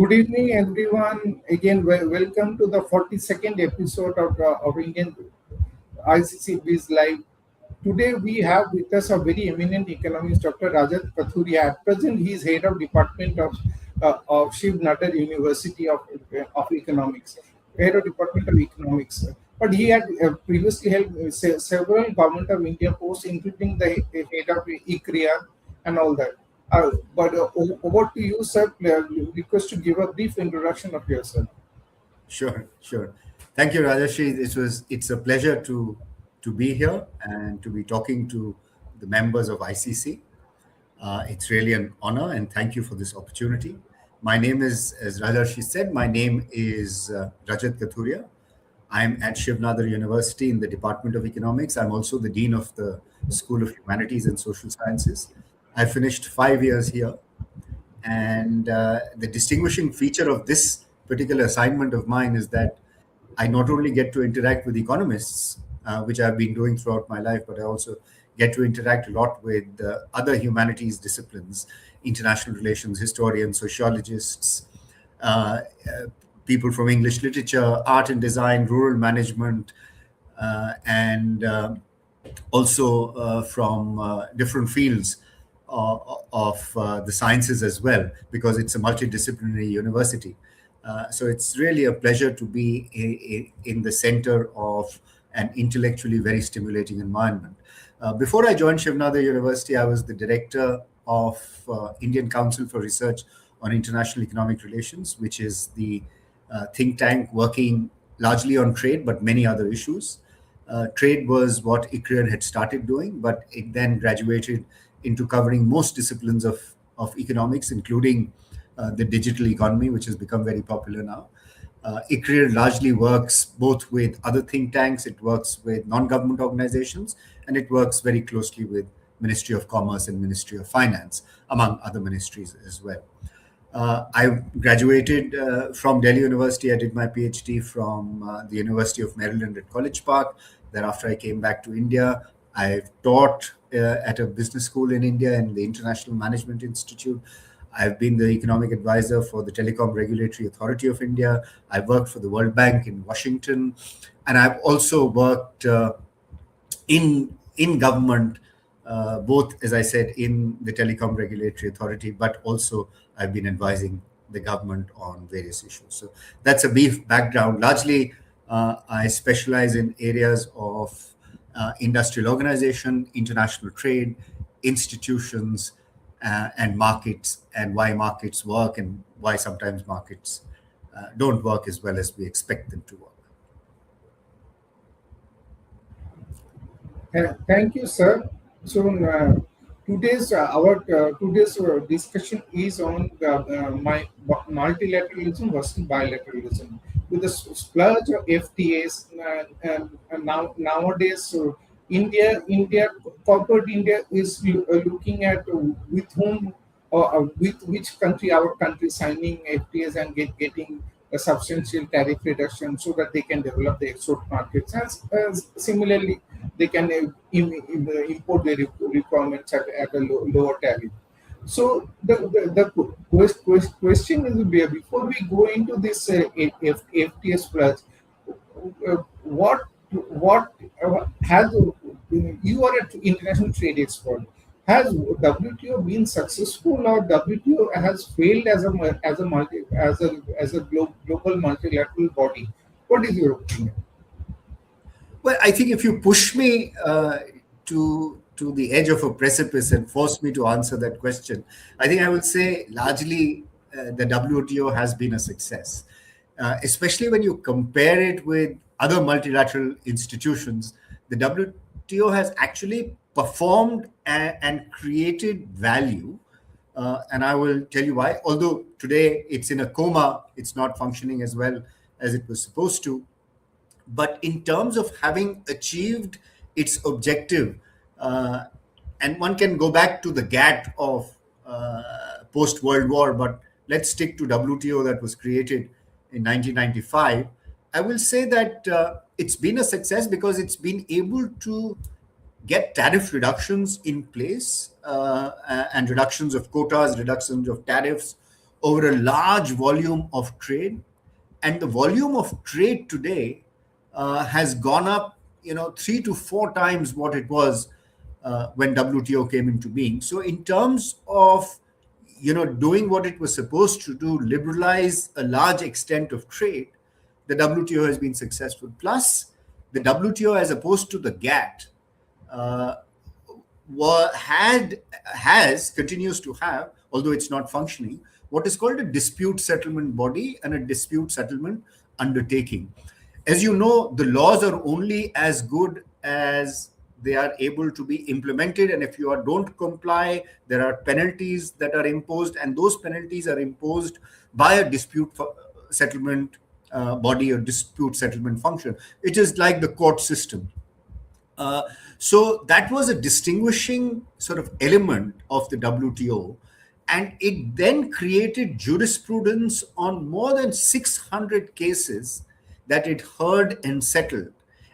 Good evening, everyone. Again, welcome to the 42nd episode of Indian ICC BiZ Live. Today, we have with us a very eminent economist, Dr. Rajat Kathuria. At present, he is head of Department of Shiv Nadar University of Economics, head of Department of Economics. But he had previously held several Government of India posts, including the head of ICRIA and all that. Over to you, sir. Request to give a brief introduction of yourself. Sure. Thank you, Rajashri. It's a pleasure to be here and to be talking to the members of ICC. It's really an honor, and thank you for this opportunity. My name is, as Rajashri said, my name is Rajat Kathuria. I'm at Shiv Nadar University in the Department of Economics. I'm also the Dean of the School of Humanities and Social Sciences. I finished 5 years here, and the distinguishing feature of this particular assignment of mine is that I not only get to interact with economists, which I've been doing throughout my life, but I also get to interact a lot with other humanities disciplines, international relations, historians, sociologists, people from English literature, art and design, rural management, and also from different fields of the sciences as well, because it's a multidisciplinary university. So it's really a pleasure to be in the center of an intellectually very stimulating environment. Before I joined Shiv Nadar University, I was the director of Indian Council for Research on International Economic Relations, which is the think tank working largely on trade, but many other issues. Trade was what ICRIA had started doing, but it then graduated into covering most disciplines of economics, including the digital economy, which has become very popular now. ICRIA largely works both with other think tanks, it works with non-government organizations, and it works very closely with Ministry of Commerce and Ministry of Finance, among other ministries as well. I graduated from Delhi University. I did my PhD from the University of Maryland at College Park. Thereafter, I came back to India. I've taught at a business school in India and the International Management Institute. I've been the economic advisor for the Telecom Regulatory Authority of India. I've worked for the World Bank in Washington. And I've also worked in government, both, as I said, in the Telecom Regulatory Authority, but also I've been advising the government on various issues. So that's a brief background. Largely, I specialize in areas of industrial organization, international trade, institutions, and markets, and why markets work and why sometimes markets don't work as well as we expect them to work. Thank you, sir. So today's discussion is on my multilateralism versus bilateralism. With the splurge of FTAs, and nowadays, corporate India is looking at with whom or with which country our country signing FTAs and getting a substantial tariff reduction so that they can develop the export markets. As similarly, they can import their requirements at a lower tariff. So the question is, before we go into this FTS plus, what has you are an international trade expert? Has WTO been successful, or WTO has failed as a global multilateral body? What is your opinion? Well, I think if you push me to the edge of a precipice and force me to answer that question, I think I would say largely the WTO has been a success, especially when you compare it with other multilateral institutions. The WTO has actually performed and created value, and I will tell you why. Although today it's in a coma, it's not functioning as well as it was supposed to. But in terms of having achieved its objective, and one can go back to the GATT of post-World War, but let's stick to WTO that was created in 1995. I will say that it's been a success because it's been able to get tariff reductions in place and reductions of quotas, reductions of tariffs over a large volume of trade, and the volume of trade today has gone up, 3 to 4 times what it was when WTO came into being. So, in terms of doing what it was supposed to do, liberalize a large extent of trade, the WTO has been successful. Plus, the WTO, as opposed to the GATT, uh, continues to have, although it's not functioning, what is called a dispute settlement body and a dispute settlement undertaking. As you know, the laws are only as good as they are able to be implemented, and if don't comply, there are penalties that are imposed, and those penalties are imposed by a settlement body or dispute settlement function. It is like the court system. uh, so that was a distinguishing sort of element of the WTO. And it then created jurisprudence on more than 600 cases that it heard and settled.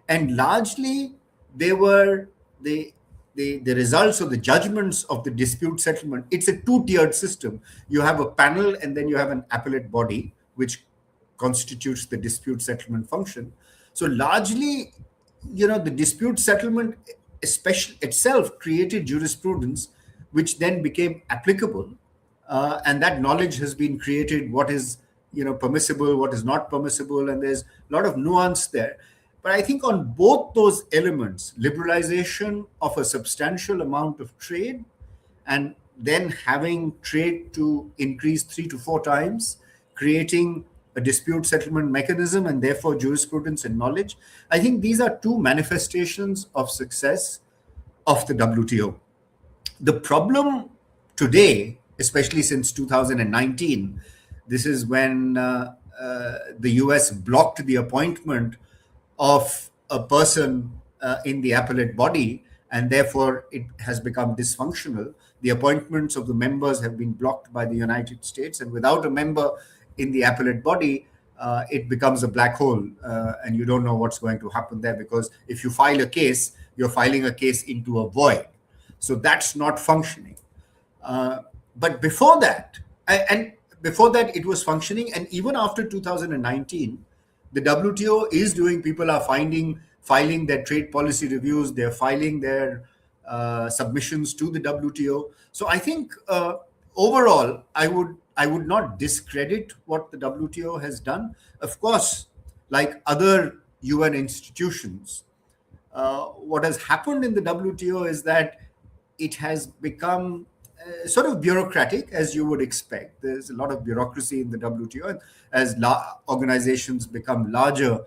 And largely, they were the results of the judgments of the dispute settlement. It's a two-tiered system. You have a panel and then you have an appellate body, which constitutes the dispute settlement function. So largely, the dispute settlement especially itself created jurisprudence which then became applicable, and that knowledge has been created, what is permissible, what is not permissible, and there's a lot of nuance there. But I think on both those elements, liberalization of a substantial amount of trade and then having trade to increase 3 to 4 times, creating a dispute settlement mechanism and therefore jurisprudence and knowledge, I think these are two manifestations of success of the WTO. The problem today, especially since 2019, this is when the US blocked the appointment of a person in the appellate body, and therefore it has become dysfunctional. The appointments of the members have been blocked by the United States, and without a member in the appellate body, it becomes a black hole, and you don't know what's going to happen there, because if you file a case, you're filing a case into a void. So that's not functioning. But before that, and before that, it was functioning, and even after 2019, the WTO is doing. People are filing their trade policy reviews. They're filing their submissions to the WTO. So I think overall, I would not discredit what the WTO has done. Of course, like other UN institutions, what has happened in the WTO is that it has become sort of bureaucratic, as you would expect. There's a lot of bureaucracy in the WTO, and as organizations become larger,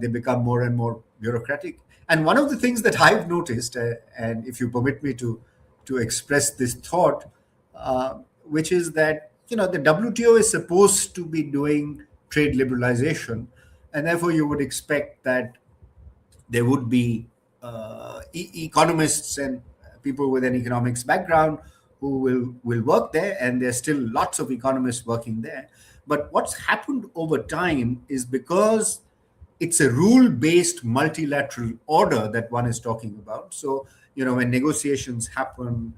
they become more and more bureaucratic. And one of the things that I've noticed, and if you permit me to express this thought, which is that the WTO is supposed to be doing trade liberalization, and therefore you would expect that there would be economists and people with an economics background who will work there, and there's still lots of economists working there. But what's happened over time is, because it's a rule-based multilateral order that one is talking about. So, when negotiations happen,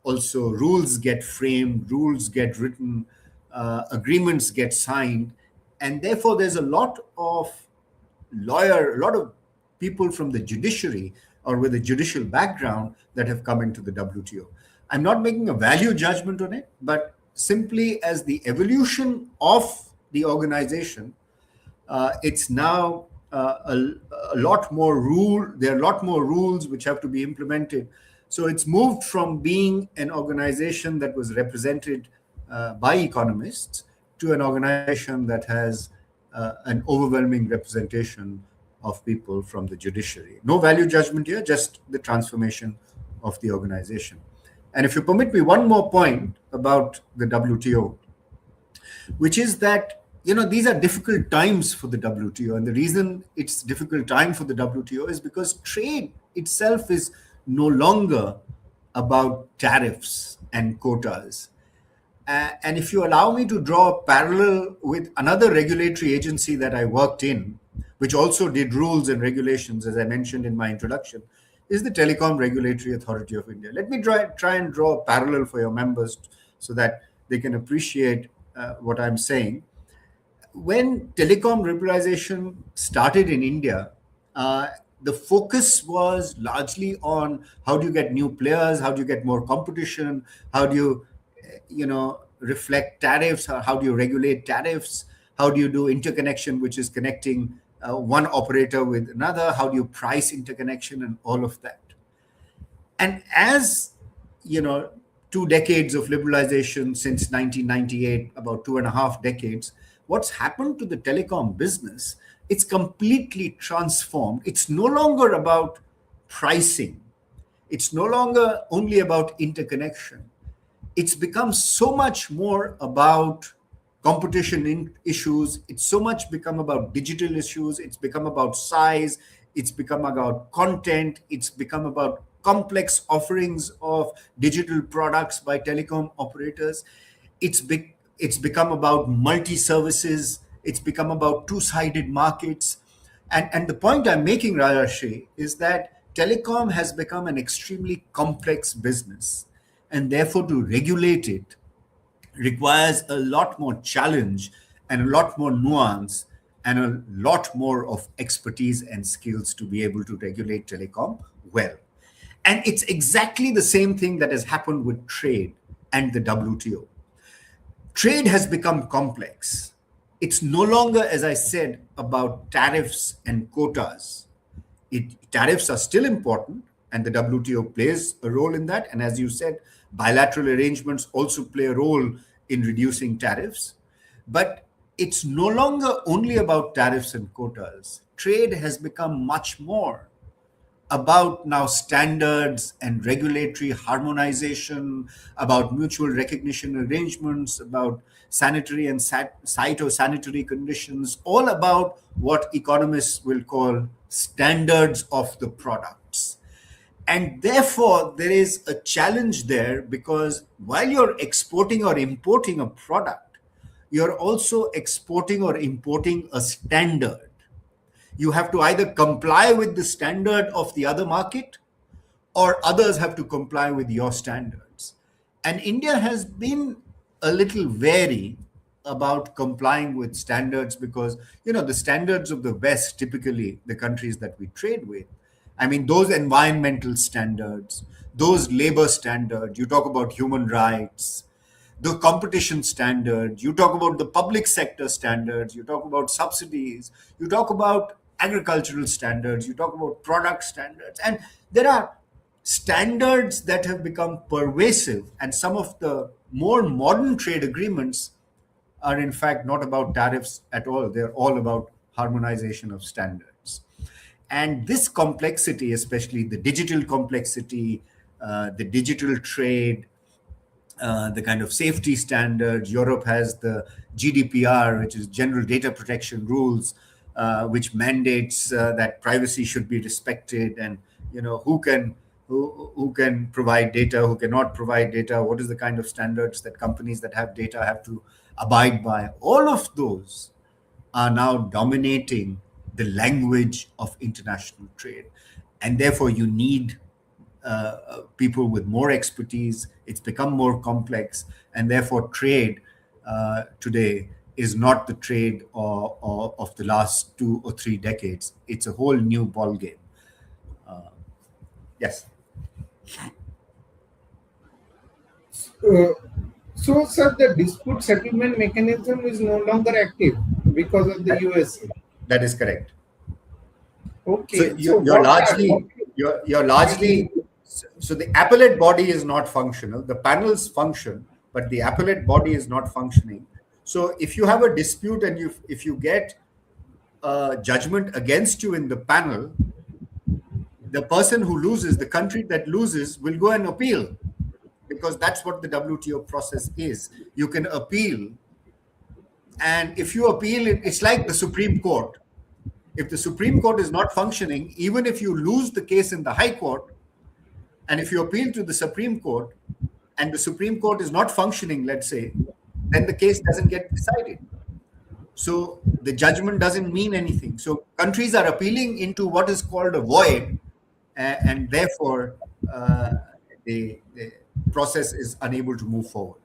also rules get framed, rules get written, agreements get signed, and therefore there's a lot of people from the judiciary or with a judicial background that have come into the WTO. I'm not making a value judgment on it, but simply as the evolution of the organization, it's now a lot more rule. There are a lot more rules which have to be implemented. So it's moved from being an organization that was represented by economists to an organization that has an overwhelming representation of people from the judiciary. No value judgment here, just the transformation of the organization. And if you permit me, one more point about the WTO, which is that these are difficult times for the WTO. And the reason it's difficult time for the WTO is because trade itself is no longer about tariffs and quotas. And if you allow me to draw a parallel with another regulatory agency that I worked in, which also did rules and regulations, as I mentioned in my introduction, is the Telecom Regulatory Authority of India. Let me try and draw a parallel for your members so that they can appreciate what I'm saying. When telecom liberalization started in India, uh, the focus was largely on how do you get new players, how do you get more competition, how do you, reflect tariffs, how do you regulate tariffs, how do you do interconnection, which is connecting one operator with another, how do you price interconnection, and all of that. And as you know, 2 decades of liberalization since 1998, about 2.5 decades, what's happened to the telecom business? It's completely transformed. It's no longer about pricing. It's no longer only about interconnection. It's become so much more about competition issues. It's so much become about digital issues. It's become about size. It's become about content. It's become about complex offerings of digital products by telecom operators. It's become about multi-services. It's become about two-sided markets. And the point I'm making, Rajashri, is that telecom has become an extremely complex business. And therefore, to regulate it requires a lot more challenge and a lot more nuance and a lot more of expertise and skills to be able to regulate telecom well. And it's exactly the same thing that has happened with trade and the WTO. Trade has become complex. It's no longer, as I said, about tariffs and quotas. Tariffs are still important, and the WTO plays a role in that. And as you said, bilateral arrangements also play a role in reducing tariffs. But it's no longer only about tariffs and quotas. Trade has become much more about now standards and regulatory harmonization, about mutual recognition arrangements, about sanitary and phytosanitary conditions, all about what economists will call standards of the products. And therefore, there is a challenge there, because while you're exporting or importing a product, you're also exporting or importing a standard. You have to either comply with the standard of the other market, or others have to comply with your standards. And India has been a little wary about complying with standards, because the standards of the West, typically the countries that we trade with, I mean, those environmental standards, those labor standards, you talk about human rights, the competition standards, you talk about the public sector standards, you talk about subsidies, you talk about agricultural standards, you talk about product standards. And there are standards that have become pervasive, and some of the more modern trade agreements are in fact not about tariffs at all. They're all about harmonization of standards. And this complexity, especially the digital complexity, the digital trade, the kind of safety standards. Europe has the GDPR, which is General Data Protection Rules, which mandates that privacy should be respected, and who can provide data, who cannot provide data, what is the kind of standards that companies that have data have to abide by. All of those are now dominating the language of international trade, and therefore you need people with more expertise. It's become more complex, and therefore trade today is not the trade of the last 2 or 3 decades. It's a whole new ball game. Yes. So, sir, the dispute settlement mechanism is no longer active because of the USA. That is correct. Okay. So you're largely so the appellate body is not functional. The panels function, but the appellate body is not functioning. So if you have a dispute and if you get a judgment against you in the panel, the person who loses, the country that loses, will go and appeal, because that's what the WTO process is. You can appeal, and if you appeal, it's like the Supreme Court. If the Supreme Court is not functioning, even if you lose the case in the High Court, and if you appeal to the Supreme Court and the Supreme Court is not functioning, let's say, then the case doesn't get decided. So the judgment doesn't mean anything. So countries are appealing into what is called a void, and therefore the process is unable to move forward.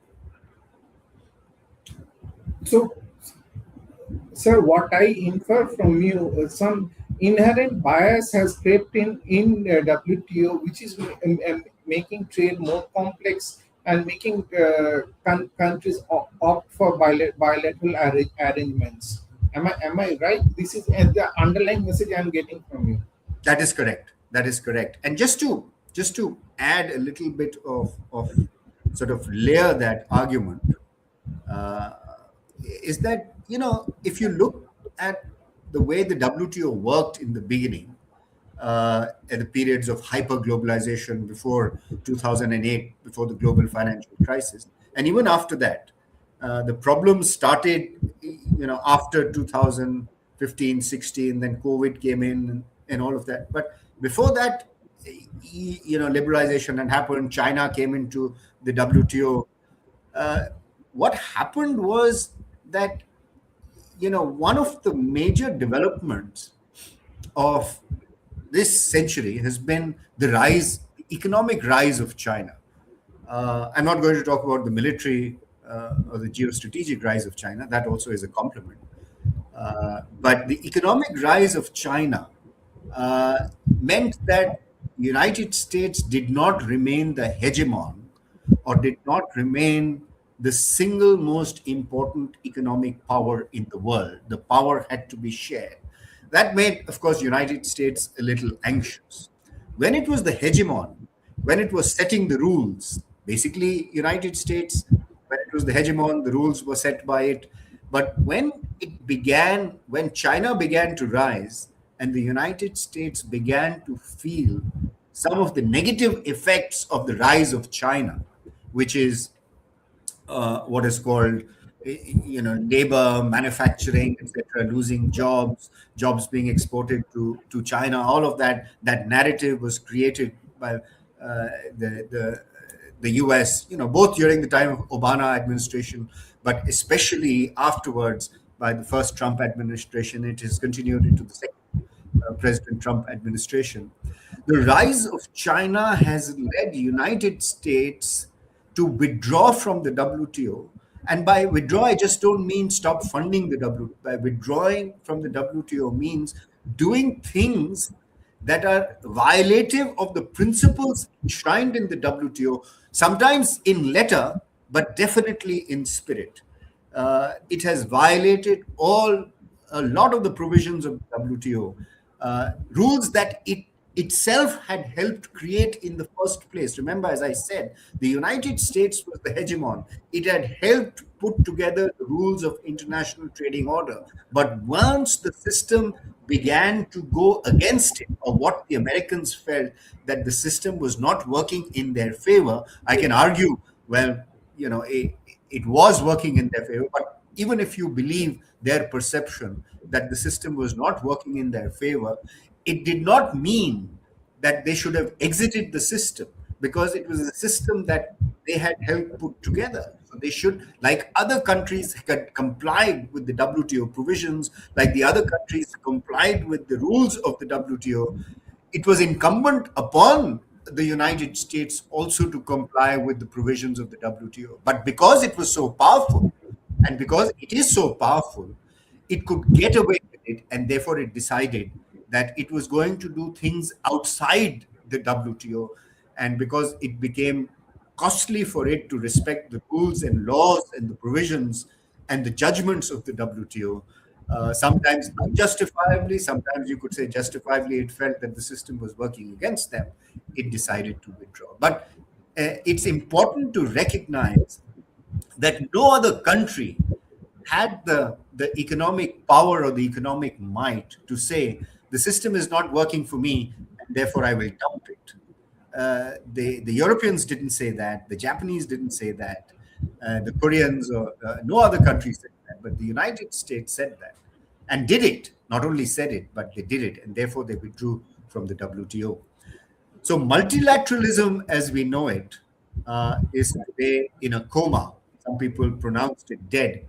So, sir, what I infer from you, some inherent bias has crept in WTO, which is making trade more complex and making countries opt for bilateral arrangements. Am I right? This is the underlying message I'm getting from you. That is correct. That is correct. And just to add a little bit of sort of layer that argument, uh, is that, if you look at the way the WTO worked in the beginning, at the periods of hyper globalization before 2008, before the global financial crisis, and even after that, the problems started, after 2015, 16, then COVID came in, and all of that. But before that, liberalization had happened. China came into the WTO. uh, what happened was that, one of the major developments of this century has been the economic rise of China. I'm not going to talk about the military or the geostrategic rise of China. That also is a compliment. But the economic rise of China meant that United States did not remain the hegemon, or did not remain the single most important economic power in the world. The power had to be shared. That made, of course, United States a little anxious. When it was the hegemon, when it was setting the rules, basically United States, when it was the hegemon, the rules were set by it. But when China began to rise and the United States began to feel some of the negative effects of the rise of China, which is what is called, labor, manufacturing, etc., losing jobs being exported to China. All of that narrative was created by the US, both during the time of Obama administration, but especially afterwards by the first Trump administration. It has continued into the second President Trump administration. The rise of China has led United States to withdraw from the WTO. And by withdraw, I just don't mean stop funding the WTO. By withdrawing from the WTO means doing things that are violative of the principles enshrined in the WTO, sometimes in letter, but definitely in spirit. It has violated a lot of the provisions of the WTO, rules that it itself had helped create in the first place. Remember, as I said, the United States was the hegemon. It had helped put together the rules of international trading order. But once the system began to go against it, or what the Americans felt that the system was not working in their favor, I can argue, well, it was working in their favor. But even if you believe their perception that the system was not working in their favor, it did not mean that they should have exited the system, because it was a system that they had helped put together. So they should, like other countries had complied with the WTO provisions, like the other countries complied with the rules of the WTO, it was incumbent upon the United States also to comply with the provisions of the WTO. But because it was so powerful, and because it is so powerful, it could get away with it, and therefore it decided that it was going to do things outside the WTO. And because it became costly for it to respect the rules and laws and the provisions and the judgments of the WTO, sometimes unjustifiably, sometimes you could say justifiably, it felt that the system was working against them. It decided to withdraw. But it's important to recognize that no other country had the economic power or the economic might to say the system is not working for me, and therefore I will dump it. The Europeans didn't say that. The Japanese didn't say that. The Koreans, or no other country said that. But the United States said that and did it. Not only said it, but they did it, and therefore they withdrew from the WTO. So multilateralism, as we know it, is today in a coma. Some people pronounced it dead.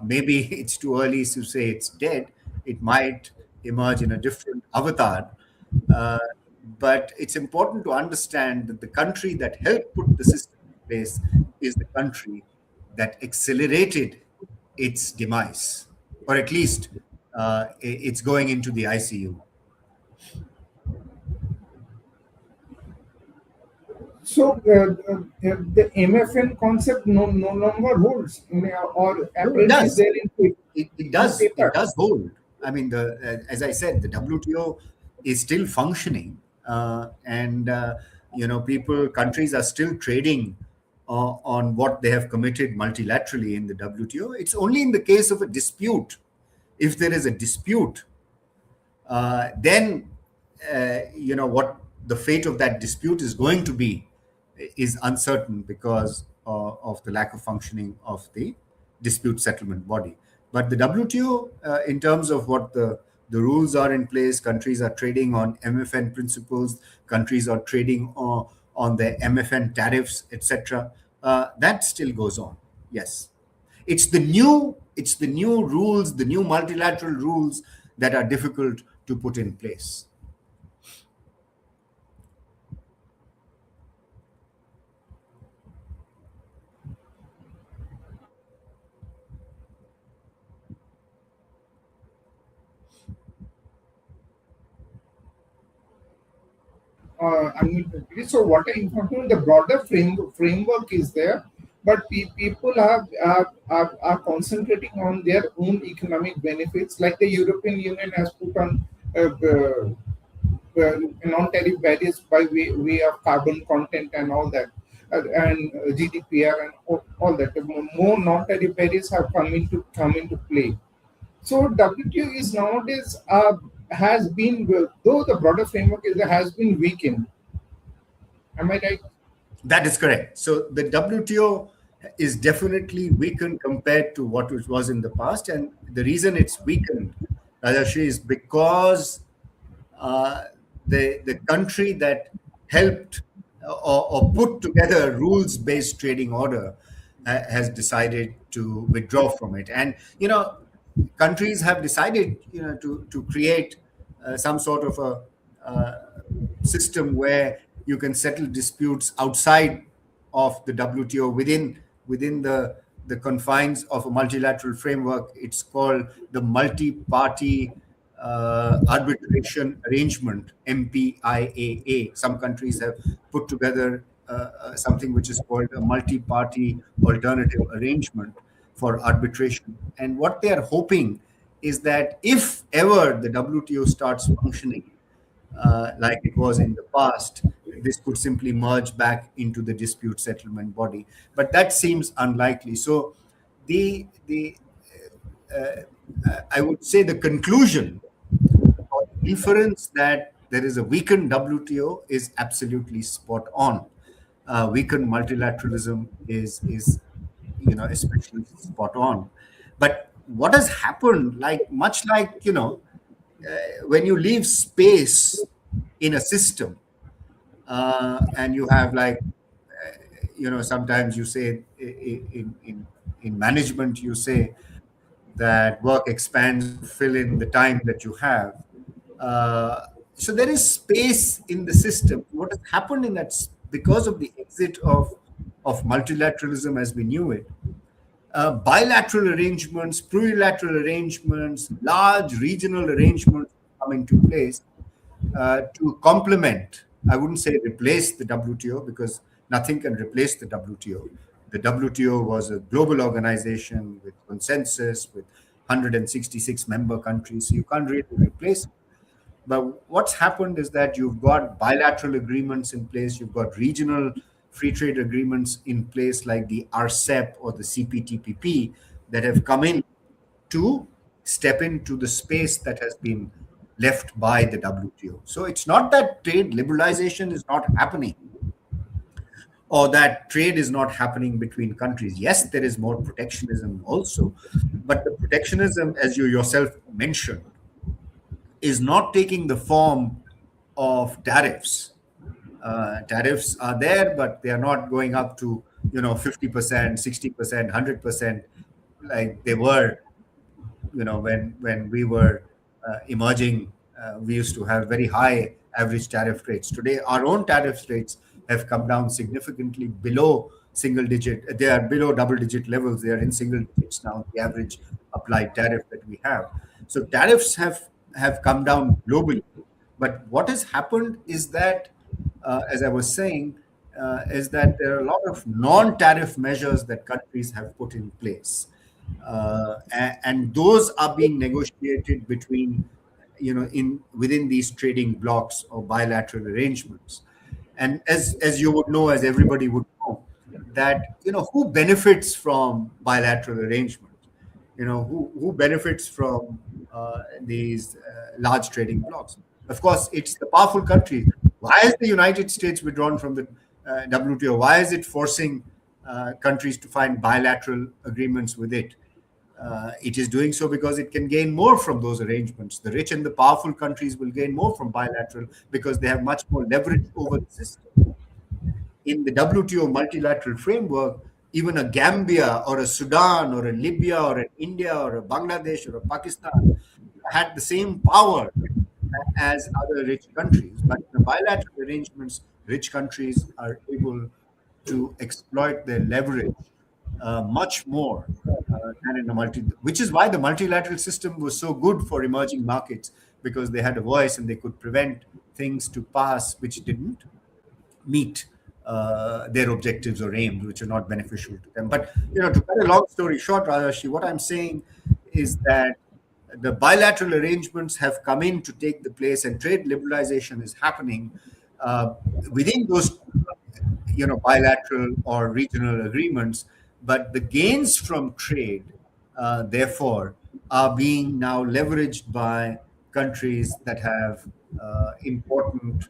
Maybe it's too early to say it's dead. It might emerge in a different avatar. Uh, but it's important to understand that the country that helped put the system in place is the country that accelerated its demise, or at least it's going into the ICU. So the MFN concept no longer holds, or No, it apparently is does. there It in does. It paper. does hold. I mean, as I said, the WTO is still functioning, and people, countries are still trading on what they have committed multilaterally in the WTO. It's only in the case of a dispute. If there is a dispute, then what the fate of that dispute is going to be is uncertain because of the lack of functioning of the dispute settlement body. But the WTO, in terms of what the rules are in place, countries are trading on MFN principles, countries are trading on the MFN tariffs, etc. That still goes on. Yes, it's the new rules, the new multilateral rules that are difficult to put in place. I mean, so what I informed, the broader framework is there, but people are concentrating on their own economic benefits. Like the European Union has put on non-tariff barriers by way of carbon content and all that, and GDPR and all that. More non-tariff barriers have come into play. So WTO is nowadays has been, though the broader framework has been weakened. Am I right? That is correct. So the WTO is definitely weakened compared to what it was in the past, and the reason it's weakened, Rajashi, is because uh, the country that helped or put together a rules-based trading order has decided to withdraw from it. And countries have decided to create some sort of a system where you can settle disputes outside of the WTO within the confines of a multilateral framework. It's called the multi-party arbitration arrangement, MPIAA. Some countries have put together something which is called a multi-party alternative arrangement for arbitration. And what they are hoping is that if ever the WTO starts functioning like it was in the past, this could simply merge back into the dispute settlement body. But that seems unlikely. So the I would say the conclusion or inference that there is a weakened WTO is absolutely spot on. Weakened multilateralism is especially spot on. But what has happened, like much like when you leave space in a system, and you have like sometimes you say in management you say that work expands to fill in the time that you have. uh, so there is space in the system. What has happened in that because of the exit of multilateralism as we knew it, bilateral arrangements, plurilateral arrangements, large regional arrangements come into place to complement, I wouldn't say replace the WTO because nothing can replace the WTO. The WTO was a global organization with consensus, with 166 member countries, so you can't really replace it. But what's happened is that you've got bilateral agreements in place, you've got regional free trade agreements in place like the RCEP or the CPTPP that have come in to step into the space that has been left by the WTO. So it's not that trade liberalization is not happening or that trade is not happening between countries. Yes, there is more protectionism also, but the protectionism, as you yourself mentioned, is not taking the form of tariffs. Tariffs are there, but they are not going up to 50%, 60%, 100% like they were when we were emerging. We used to have very high average tariff rates. Today our own tariff rates have come down significantly below single digit. They are below double digit levels. They are in single digits now, the average applied tariff that we have. So tariffs have come down globally. But what has happened is that, as I was saying, is that there are a lot of non-tariff measures that countries have put in place, and those are being negotiated between, in within these trading blocks or bilateral arrangements. And as you would know, as everybody would know, that who benefits from bilateral arrangements, who benefits from these large trading blocks. Of course, it's the powerful countries. Why is the United States withdrawn from the WTO? Why is it forcing countries to find bilateral agreements with it? It is doing so because it can gain more from those arrangements. The rich and the powerful countries will gain more from bilateral because they have much more leverage over the system. In the WTO multilateral framework, even a Gambia or a Sudan or a Libya or an India or a Bangladesh or a Pakistan had the same power as other rich countries. But in the bilateral arrangements, rich countries are able to exploit their leverage much more than in a which is why the multilateral system was so good for emerging markets, because they had a voice and they could prevent things to pass which didn't meet their objectives or aims, which are not beneficial to them. But to cut a long story short, Rajashi, what I'm saying is that the bilateral arrangements have come in to take the place, and trade liberalization is happening within those bilateral or regional agreements. But the gains from trade, therefore, are being now leveraged by countries that have important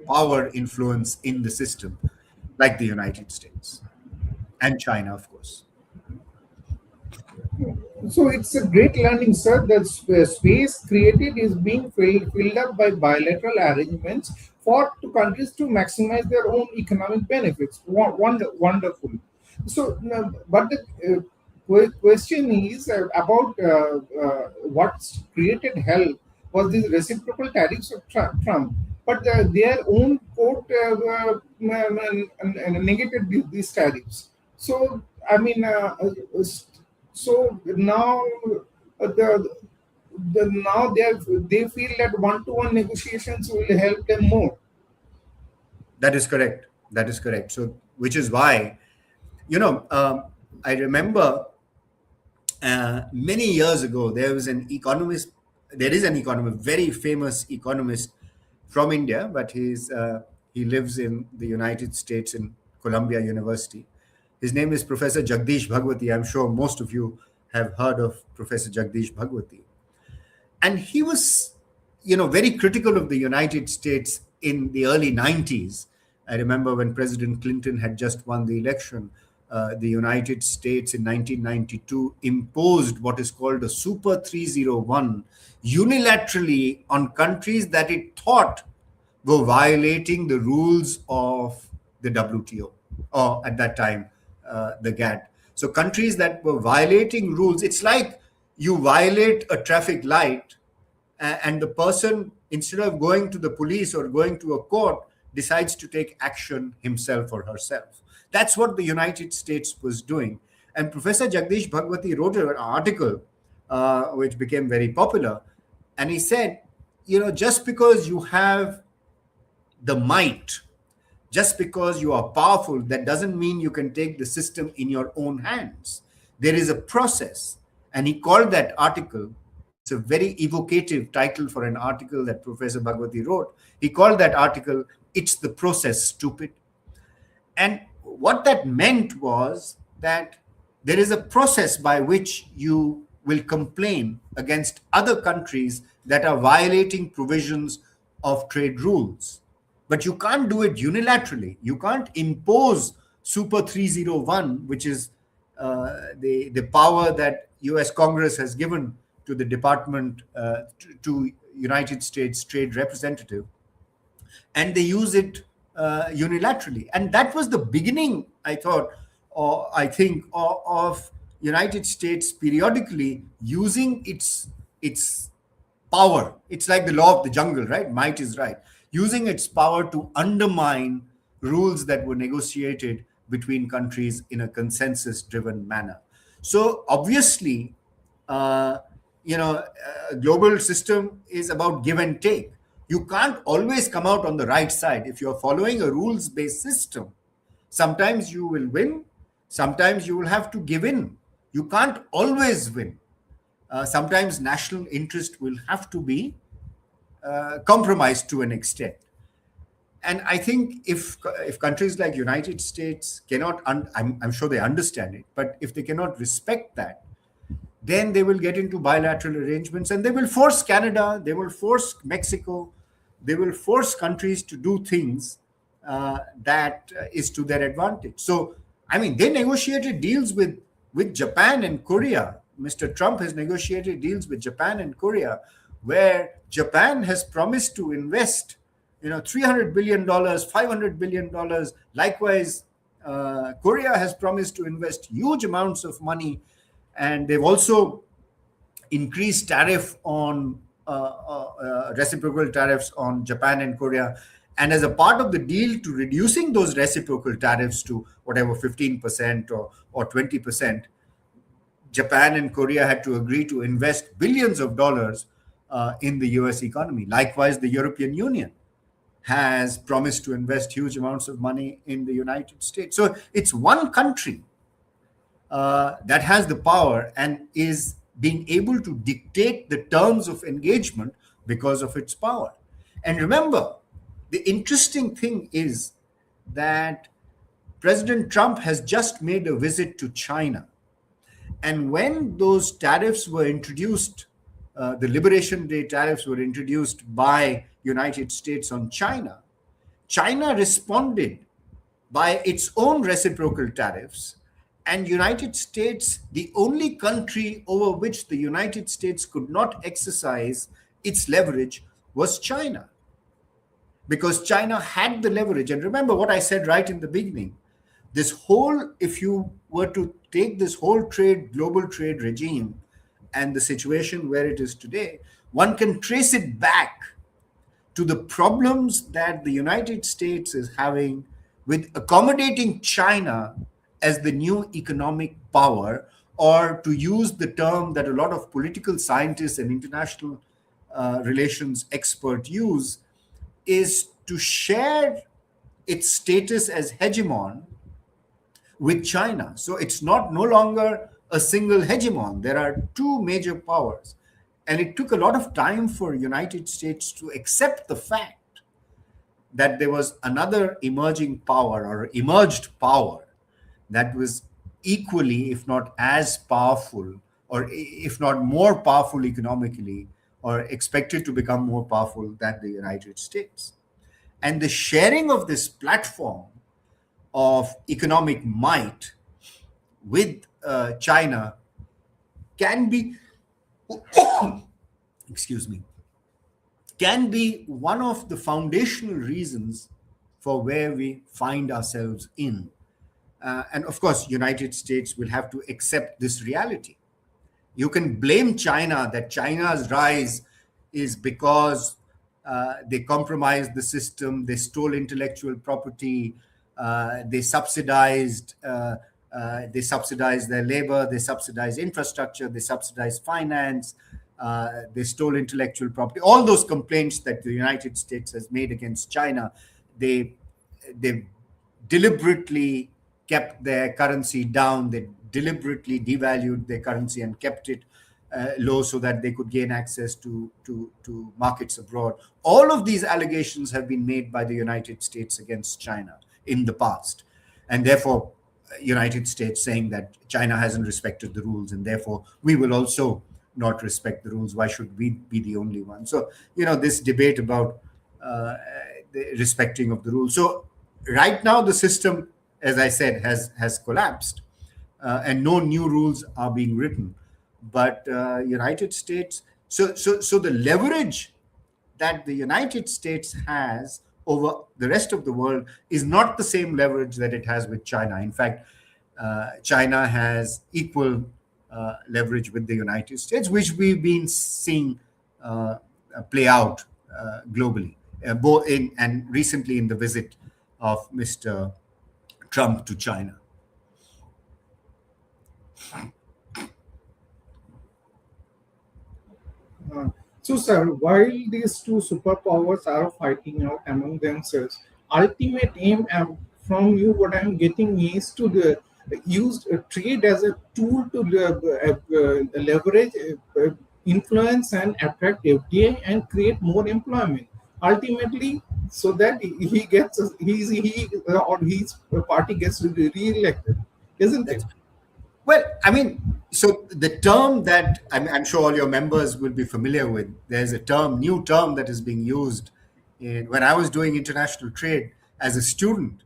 power influence in the system, like the United States and China, of course. So it's a great learning, sir. The space created is being filled up by bilateral arrangements for countries to maximize their own economic benefits. Wonderful. So, but the question is about what created hell was these reciprocal tariffs of Trump. But their own court negated these tariffs. So, I mean, so now now they feel that one-to-one negotiations will help them more. That is correct. That is correct. So, which is why, I remember many years ago there is an economist, very famous economist from India, but he lives in the United States in Columbia University. His name is Professor Jagdish Bhagwati. I'm sure most of you have heard of Professor Jagdish Bhagwati. And he was, very critical of the United States in the early 90s. I remember when President Clinton had just won the election, the United States in 1992 imposed what is called a Super 301 unilaterally on countries that it thought were violating the rules of the WTO, or at that time, the GATT. So countries that were violating rules, it's like you violate a traffic light and the person, instead of going to the police or going to a court, decides to take action himself or herself. That's what the United States was doing. And Professor Jagdish Bhagwati wrote an article which became very popular. And he said, just because you have the might, just because you are powerful, that doesn't mean you can take the system in your own hands. There is a process. And he called that article, it's a very evocative title for an article that Professor Bhagwati wrote. He called that article, "It's the Process, Stupid." And what that meant was that there is a process by which you will complain against other countries that are violating provisions of trade rules. But you can't do it unilaterally. You can't impose Super 301, which is the power that US Congress has given to the Department, to United States Trade Representative, and they use it unilaterally. And that was the beginning, I thought, or I think, of United States periodically using its power. It's like the law of the jungle, right? Might is right. Using its power to undermine rules that were negotiated between countries in a consensus-driven manner. So obviously, uh, global system is about give and take. You can't always come out on the right side. If you're following a rules-based system, sometimes you will win, sometimes you will have to give in. You can't always win. Sometimes national interest will have to be compromised to an extent. And I think if countries like United States cannot, I'm sure they understand it, but if they cannot respect that, then they will get into bilateral arrangements and they will force Canada, they will force Mexico, they will force countries to do things that is to their advantage. So, I mean, they negotiated deals with Japan and Korea. Mr. Trump has negotiated deals with Japan and Korea, where Japan has promised to invest, $300 billion, $500 billion. Likewise, Korea has promised to invest huge amounts of money, and they've also increased tariff on reciprocal tariffs on Japan and Korea. And as a part of the deal to reducing those reciprocal tariffs to whatever 15% or 20%, Japan and Korea had to agree to invest billions of dollars in the US economy. Likewise, the European Union has promised to invest huge amounts of money in the United States. So it's one country that has the power and is being able to dictate the terms of engagement because of its power. And remember, the interesting thing is that President Trump has just made a visit to China. And when those tariffs were introduced, the Liberation Day tariffs were introduced by United States on China, China responded by its own reciprocal tariffs. And United States, the only country over which the United States could not exercise its leverage was China. Because China had the leverage. And remember what I said right in the beginning. This whole, if you were to take this whole global trade regime and the situation where it is today, one can trace it back to the problems that the United States is having with accommodating China as the new economic power, or to use the term that a lot of political scientists and international relations experts use, is to share its status as hegemon with China. So it's no longer a single hegemon. There are two major powers. And it took a lot of time for United States to accept the fact that there was another emerging power or emerged power that was equally, if not as powerful, or if not more powerful economically, or expected to become more powerful than the United States. And the sharing of this platform of economic might with China can be, excuse me, can be one of the foundational reasons for where we find ourselves in. And of course, United States will have to accept this reality. You can blame China that China's rise is because they compromised the system, they stole intellectual property, they subsidized their labor, they subsidized infrastructure, they subsidized finance, they stole intellectual property. All those complaints that the United States has made against China, they deliberately kept their currency down. They deliberately devalued their currency and kept it low so that they could gain access to markets abroad. All of these allegations have been made by the United States against China in the past. And therefore, United States saying that China hasn't respected the rules, and therefore we will also not respect the rules. Why should we be the only one? So, this debate about the respecting of the rules. So right now, the system, as I said, has collapsed, and no new rules are being written. But United States, so the leverage that the United States has over the rest of the world is not the same leverage that it has with China. In fact, China has equal leverage with the United States, which we've been seeing play out globally, both and recently in the visit of Mr. Trump to China. So, sir, while these two superpowers are fighting out among themselves, ultimate aim from you, what I'm getting is to use trade as a tool to leverage, influence, and attract FDI and create more employment. Ultimately, so that he gets he or his party gets re-elected, isn't it? That's Well, I mean, so the term that I'm sure all your members will be familiar with, there's a new term that is being used when I was doing international trade as a student.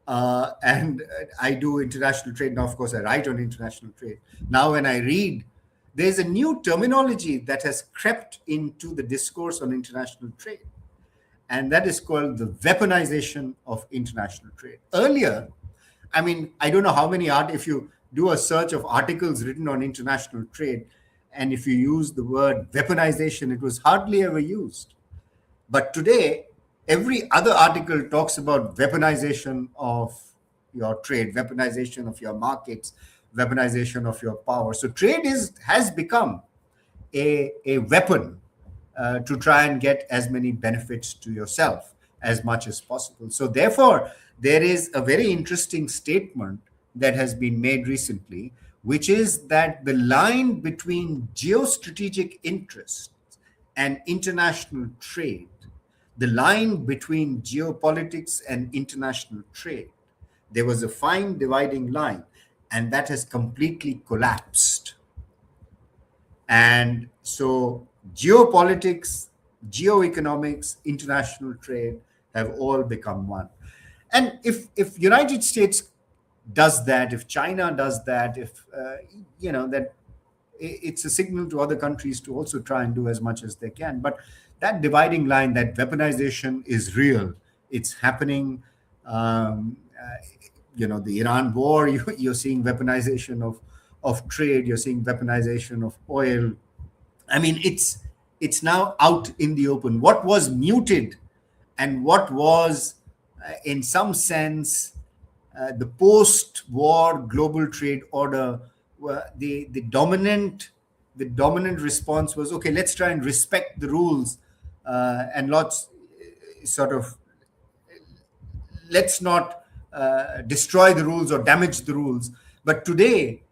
And I do international trade. Now, of course, I write on international trade. Now, when I read, there's a new terminology that has crept into the discourse on international trade. And that is called the weaponization of international trade. Earlier, I mean, I don't know how many if you do a search of articles written on international trade, and if you use the word weaponization, it was hardly ever used. But today, every other article talks about weaponization of your trade, weaponization of your markets, weaponization of your power. So trade has become a weapon to try and get as many benefits to yourself as much as possible. So therefore, there is a very interesting statement that has been made recently, which is that the line between geostrategic interests and international trade, the line between geopolitics and international trade, there was a fine dividing line, and that has completely collapsed. And so geopolitics, geoeconomics, international trade have all become one. And if United States does that, if China does that, if that it's a signal to other countries to also try and do as much as they can. But that dividing line, that weaponization is real. It's happening. The Iran war, you're seeing weaponization of trade. You're seeing weaponization of oil. I mean, it's now out in the open. What was muted and what was, in some sense, the post-war global trade order, the dominant response was, okay, let's try and respect the rules, and let's not destroy the rules or damage the rules. But today,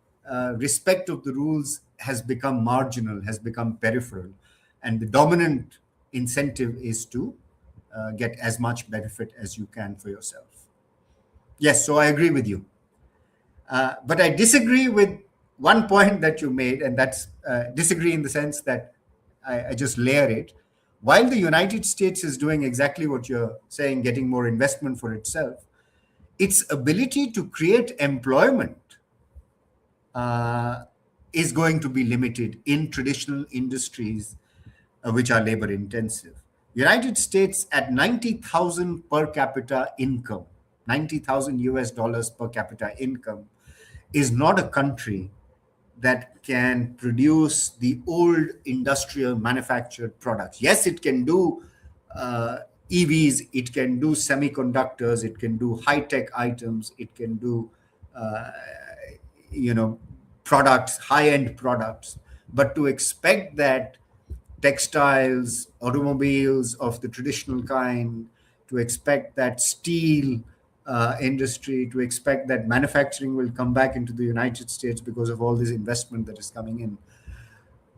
respect of the rules has become marginal, has become peripheral, and the dominant incentive is to get as much benefit as you can for yourself. Yes, so I agree with you. But I disagree with one point that you made, and that's disagree in the sense that I just layer it. While the United States is doing exactly what you're saying, getting more investment for itself, its ability to create employment is going to be limited in traditional industries which are labor intensive. United States at 90,000 per capita income, 90,000 US dollars per capita income, is not a country that can produce the old industrial manufactured products. Yes, it can do EVs, it can do semiconductors, it can do high-tech items, it can do products, high-end products. But to expect that textiles, automobiles of the traditional kind, to expect that steel industry, to expect that manufacturing will come back into the United States because of all this investment that is coming in,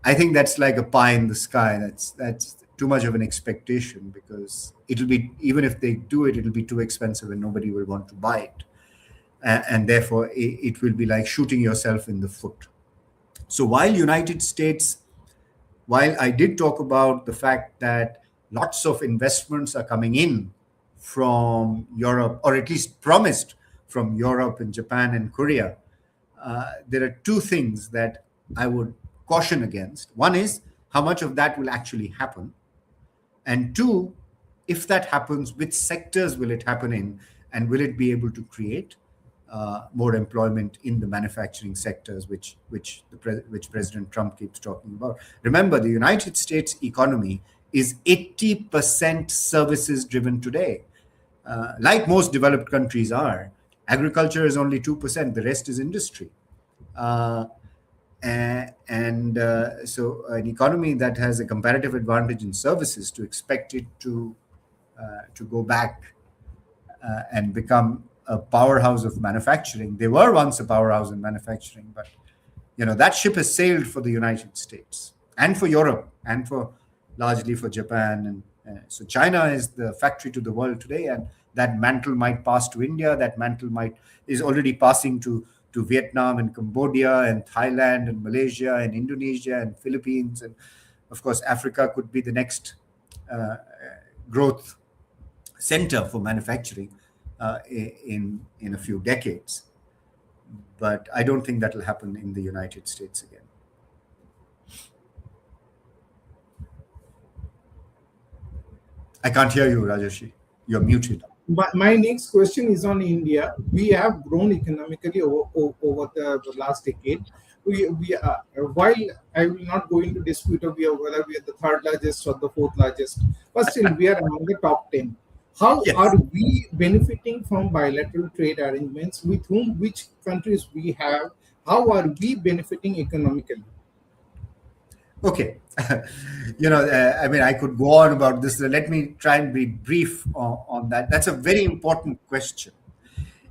I think that's like a pie in the sky. That's too much of an expectation, because it'll be, even if they do it, it'll be too expensive and nobody will want to buy it. And therefore, it will be like shooting yourself in the foot. So while I did talk about the fact that lots of investments are coming in from Europe, or at least promised from Europe and Japan and Korea, there are two things that I would caution against. One is how much of that will actually happen. And two, if that happens, which sectors will it happen in, and will it be able to create more employment in the manufacturing sectors, which President Trump keeps talking about. Remember, the United States economy is 80% services driven today. like most developed countries are, agriculture is only 2%, the rest is industry. Uh, so an economy that has a comparative advantage in services, to expect it to go back and become a powerhouse of manufacturing. They were once a powerhouse in manufacturing, but that ship has sailed for the United States and for Europe and for largely for Japan. And so China is the factory to the world today, and that mantle might pass to India. That mantle is already passing to Vietnam and Cambodia and Thailand and Malaysia and Indonesia and Philippines. And of course, Africa could be the next growth center for manufacturing in a few decades. But I don't think that will happen in the United States again. I can't hear you, Rajeshi. You're muted. My next question is on India. We have grown economically over the last decade. While I will not go into dispute of whether we are the third largest or the fourth largest, but still we are among the top 10. How Yes. are we benefiting from bilateral trade arrangements? With whom, which countries we have? How are we benefiting economically? Okay. I mean, I could go on about this. Let me try and be brief on that. That's a very important question.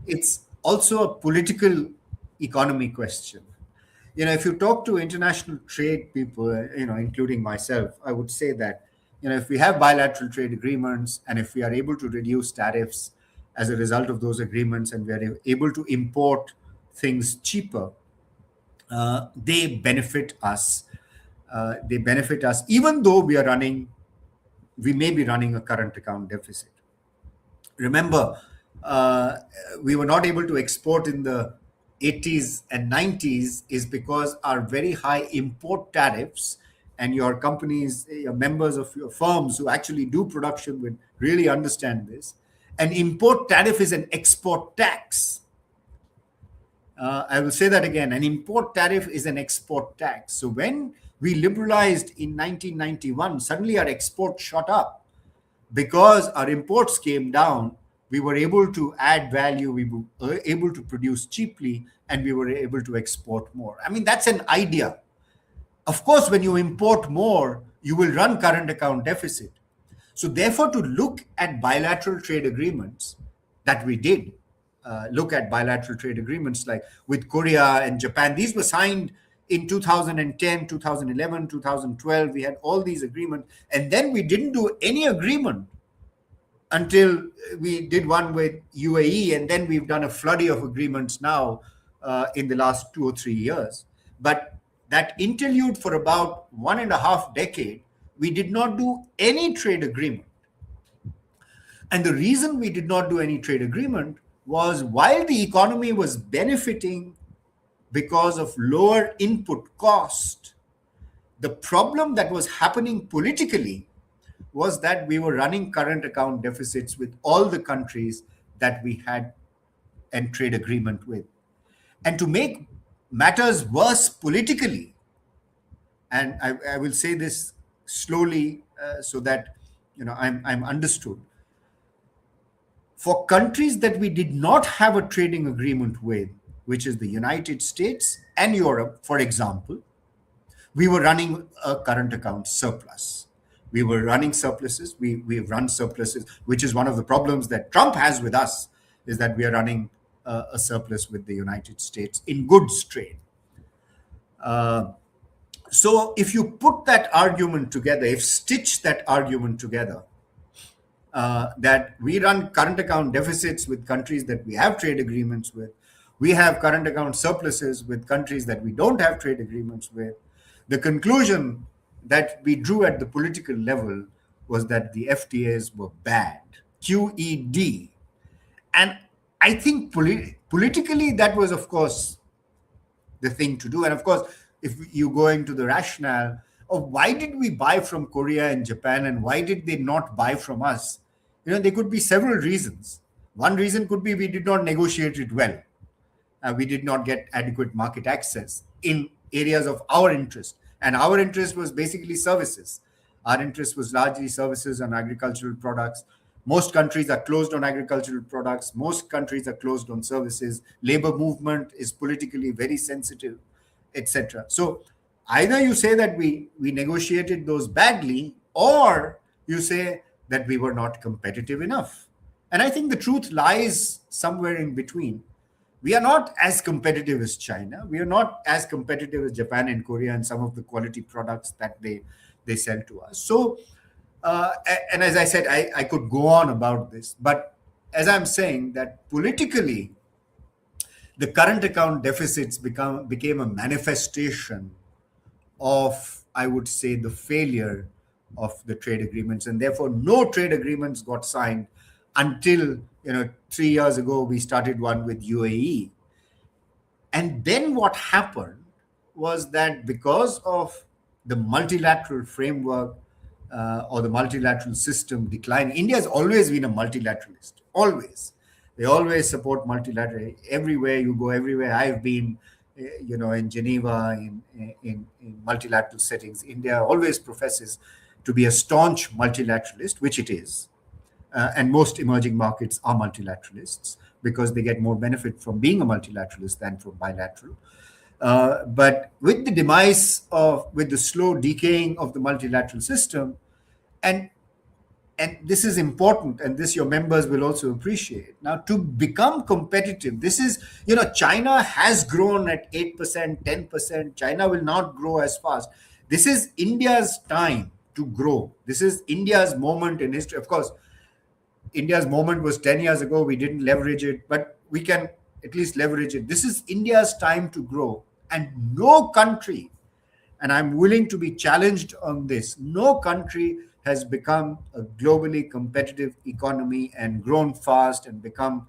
It's also a political economy question. If you talk to international trade people, including myself, I would say that, if we have bilateral trade agreements and if we are able to reduce tariffs as a result of those agreements, and we are able to import things cheaper, they benefit us. They benefit us, even though we may be running a current account deficit. Remember, we were not able to export in the 80s and 90s is because our very high import tariffs, and your companies, your members of your firms who actually do production would really understand this. An import tariff is an export tax. I will say that again. An import tariff is an export tax. So when we liberalized in 1991, suddenly our exports shot up because our imports came down. We were able to add value, we were able to produce cheaply, and we were able to export more. I mean, that's an idea. Of course, when you import more, you will run current account deficit. So therefore, to look at bilateral trade agreements that we did, look at bilateral trade agreements like with Korea and Japan. These were signed in 2010, 2011, 2012. We had all these agreements. And then we didn't do any agreement until we did one with UAE. And then we've done a flurry of agreements now in the last 2 or 3 years. But that interlude for about 1.5 decades, we did not do any trade agreement. And the reason we did not do any trade agreement was, while the economy was benefiting because of lower input cost, the problem that was happening politically was that we were running current account deficits with all the countries that we had a trade agreement with. And to make matters worse politically, and I will say this slowly so that I'm understood. For countries that we did not have a trading agreement with, which is the United States and Europe, for example, we were running a current account surplus. We were running surpluses. We've run surpluses, which is one of the problems that Trump has with us, is that we are running a surplus with the United States in goods trade. So if you put that argument together, if stitch that argument together, that we run current account deficits with countries that we have trade agreements with, we have current account surpluses with countries that we don't have trade agreements with, the conclusion that we drew at the political level was that the FTAs were bad, QED. And I think politically that was, of course, the thing to do. And of course, if you go into the rationale of why did we buy from Korea and Japan and why did they not buy from us, there could be several reasons. One reason could be we did not negotiate it well. We did not get adequate market access in areas of our interest. And our interest was basically services. Our interest was largely services and agricultural products. Most countries are closed on agricultural products. Most countries are closed on services. Labor movement is politically very sensitive, etc. So either you say that we negotiated those badly, or you say that we were not competitive enough. And I think the truth lies somewhere in between. We are not as competitive as China. We are not as competitive as Japan and Korea and some of the quality products that they sell to us. So, and as I said, I could go on about this, but as I'm saying that politically, the current account deficits became a manifestation of, I would say, the failure of the trade agreements, and therefore no trade agreements got signed until 3 years ago we started one with UAE. And then what happened was that because of the multilateral framework or the multilateral system decline, India has always been a multilateralist, always. They always support multilateral. Everywhere you go, everywhere I've been, in Geneva, in multilateral settings, India always professes to be a staunch multilateralist, which it is. And most emerging markets are multilateralists because they get more benefit from being a multilateralist than from bilateral. But with the slow decaying of the multilateral system, and this is important, and this your members will also appreciate. Now, to become competitive, this is, China has grown at 8%, 10%. China will not grow as fast. This is India's time to grow. This is India's moment in history. Of course, India's moment was 10 years ago. We didn't leverage it, but we can at least leverage it. This is India's time to grow. And no country, and I'm willing to be challenged on this, no country has become a globally competitive economy and grown fast and become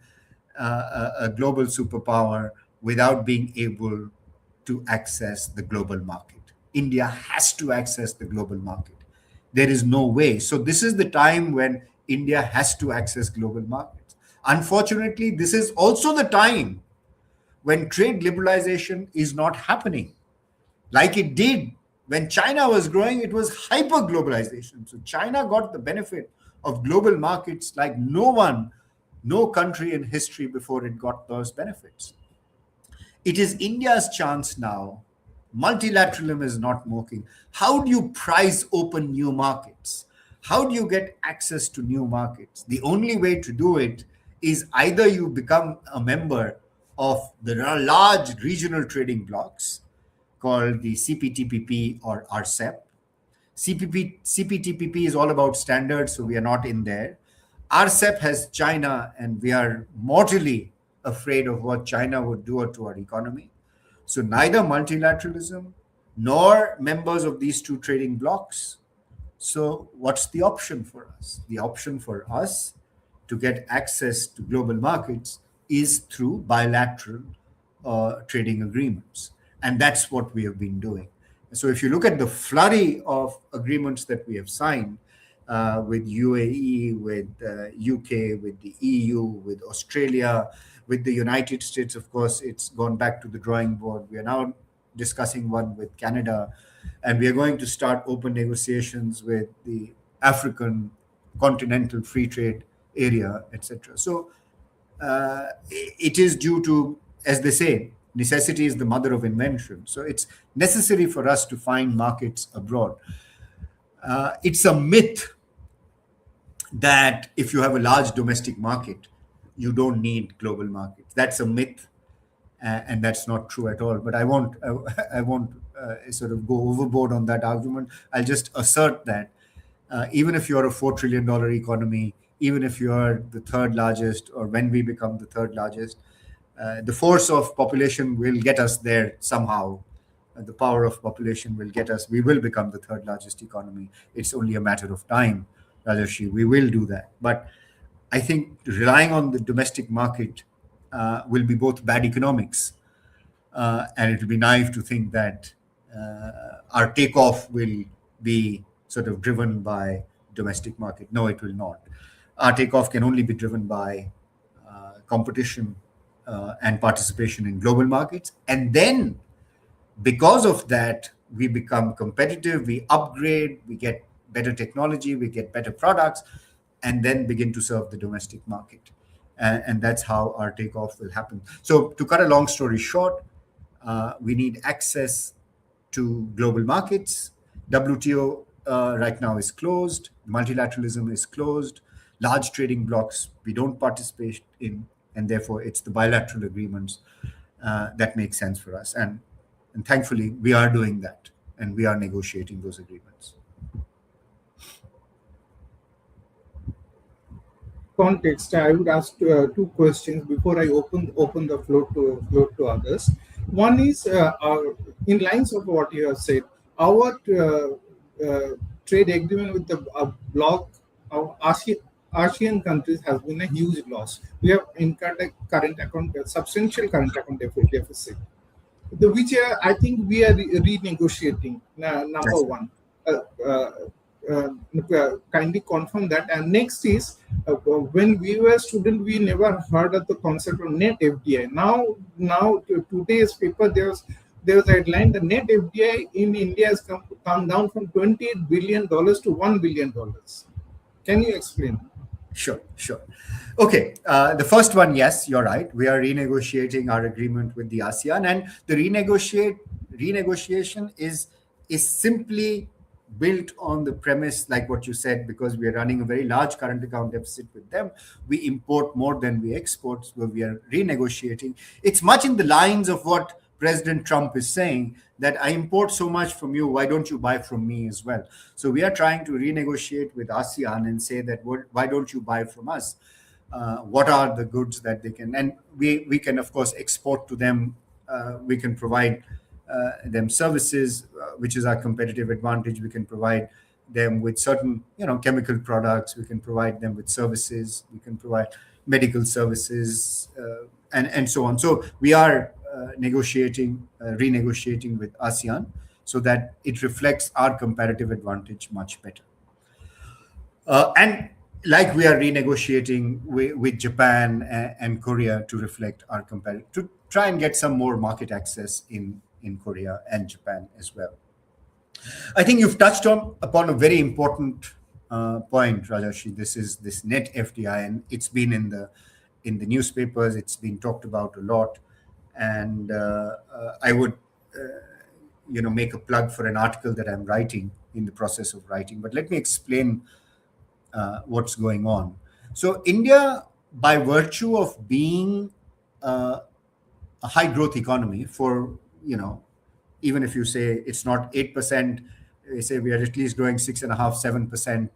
a global superpower without being able to access the global market. India has to access the global market. There is no way. So this is the time when India has to access global markets. Unfortunately, this is also the time when trade liberalization is not happening. Like it did when China was growing, it was hyper globalization. So China got the benefit of global markets like no country in history before it got those benefits. It is India's chance now. Multilateralism is not working. How do you price open new markets? How do you get access to new markets? The only way to do it is either you become a member of the large regional trading blocs called the CPTPP or RCEP. CPTPP is all about standards, so we are not in there. RCEP has China, and we are mortally afraid of what China would do to our economy. So neither multilateralism nor members of these two trading blocs. So what's the option for us? The option for us to get access to global markets is through bilateral trading agreements. And that's what we have been doing. So if you look at the flurry of agreements that we have signed with UAE, with UK, with the EU, with Australia, with the United States, of course, it's gone back to the drawing board. We are now discussing one with Canada, and we are going to start open negotiations with the African continental free trade area, etc. So it is due to, as they say, necessity is the mother of invention. So it's necessary for us to find markets abroad. It's a myth that if you have a large domestic market, you don't need global markets. That's a myth, and that's not true at all. But I won't sort of go overboard on that argument. I'll just assert that even if you're a $4 trillion economy, even if you are the third largest, or when we become the third largest, the force of population will get us there somehow. The power of population will get us. We will become the third largest economy. It's only a matter of time, Rajarshi. We will do that. But I think relying on the domestic market will be both bad economics, and it will be naive to think that our takeoff will be sort of driven by domestic market. No, it will not. Our takeoff can only be driven by competition and participation in global markets. And then because of that, we become competitive, we upgrade, we get better technology, we get better products. and then begin to serve the domestic market. And that's how our takeoff will happen. So to cut a long story short, we need access to global markets. WTO right now is closed. Multilateralism is closed. Large trading blocks we don't participate in, and therefore it's the bilateral agreements that make sense for us. And thankfully, we are doing that, and we are negotiating those agreements. Context, I would ask two questions before I open the floor to others. One is in lines of what you have said. Our trade agreement with the bloc of ASEAN countries has been a huge loss. We have incurred a substantial current account deficit, which I think we are renegotiating. Number Yes. one. Kindly confirm that. And next is, when we were student, we never heard of the concept of net FDI. Now today's paper, there was a headline: the net FDI in India has come down from $28 billion to $1 billion. Can you explain? Sure. Okay, the first one, yes, you're right. We are renegotiating our agreement with the ASEAN, and the renegotiation is simply built on the premise, like what you said, because we are running a very large current account deficit with them. We import more than we export, so we are renegotiating. It's much in the lines of what President Trump is saying, that I import so much from you, why don't you buy from me as well? So we are trying to renegotiate with ASEAN and say that, why don't you buy from us? What are the goods that they can, and we can of course export to them. We can provide them services, which is our competitive advantage. We can provide them with certain, chemical products. We can provide them with services. We can provide medical services, and so on. So we are renegotiating with ASEAN so that it reflects our competitive advantage much better. And like we are renegotiating with Japan and Korea to reflect our competitive, to try and get some more market access in Korea and Japan as well. I think you've touched upon a very important point, Rajashi. This net FDI, and it's been in the newspapers. It's been talked about a lot, and I would make a plug for an article that I'm writing, in the process of writing. But let me explain what's going on. So India, by virtue of being a high growth economy, for even if you say it's not 8%, they say we are at least growing 6.5%, 7%,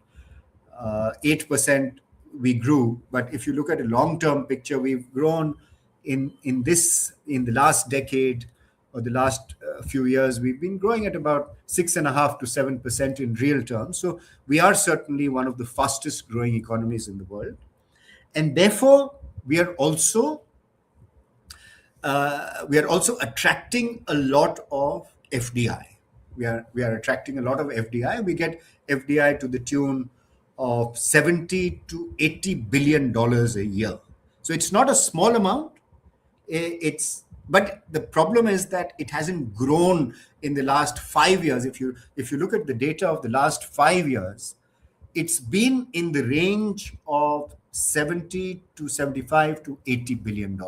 8% we grew. But if you look at a long-term picture, we've grown in the last decade, or the last few years, we've been growing at about 6.5% to 7% in real terms. So we are certainly one of the fastest growing economies in the world, and therefore we are also attracting a lot of FDI. We are attracting a lot of FDI. We get FDI to the tune of $70 to $80 billion a year. So it's not a small amount. But the problem is that it hasn't grown in the last 5 years. If you look at the data of the last 5 years, it's been in the range of 70 to 75 to $80 billion.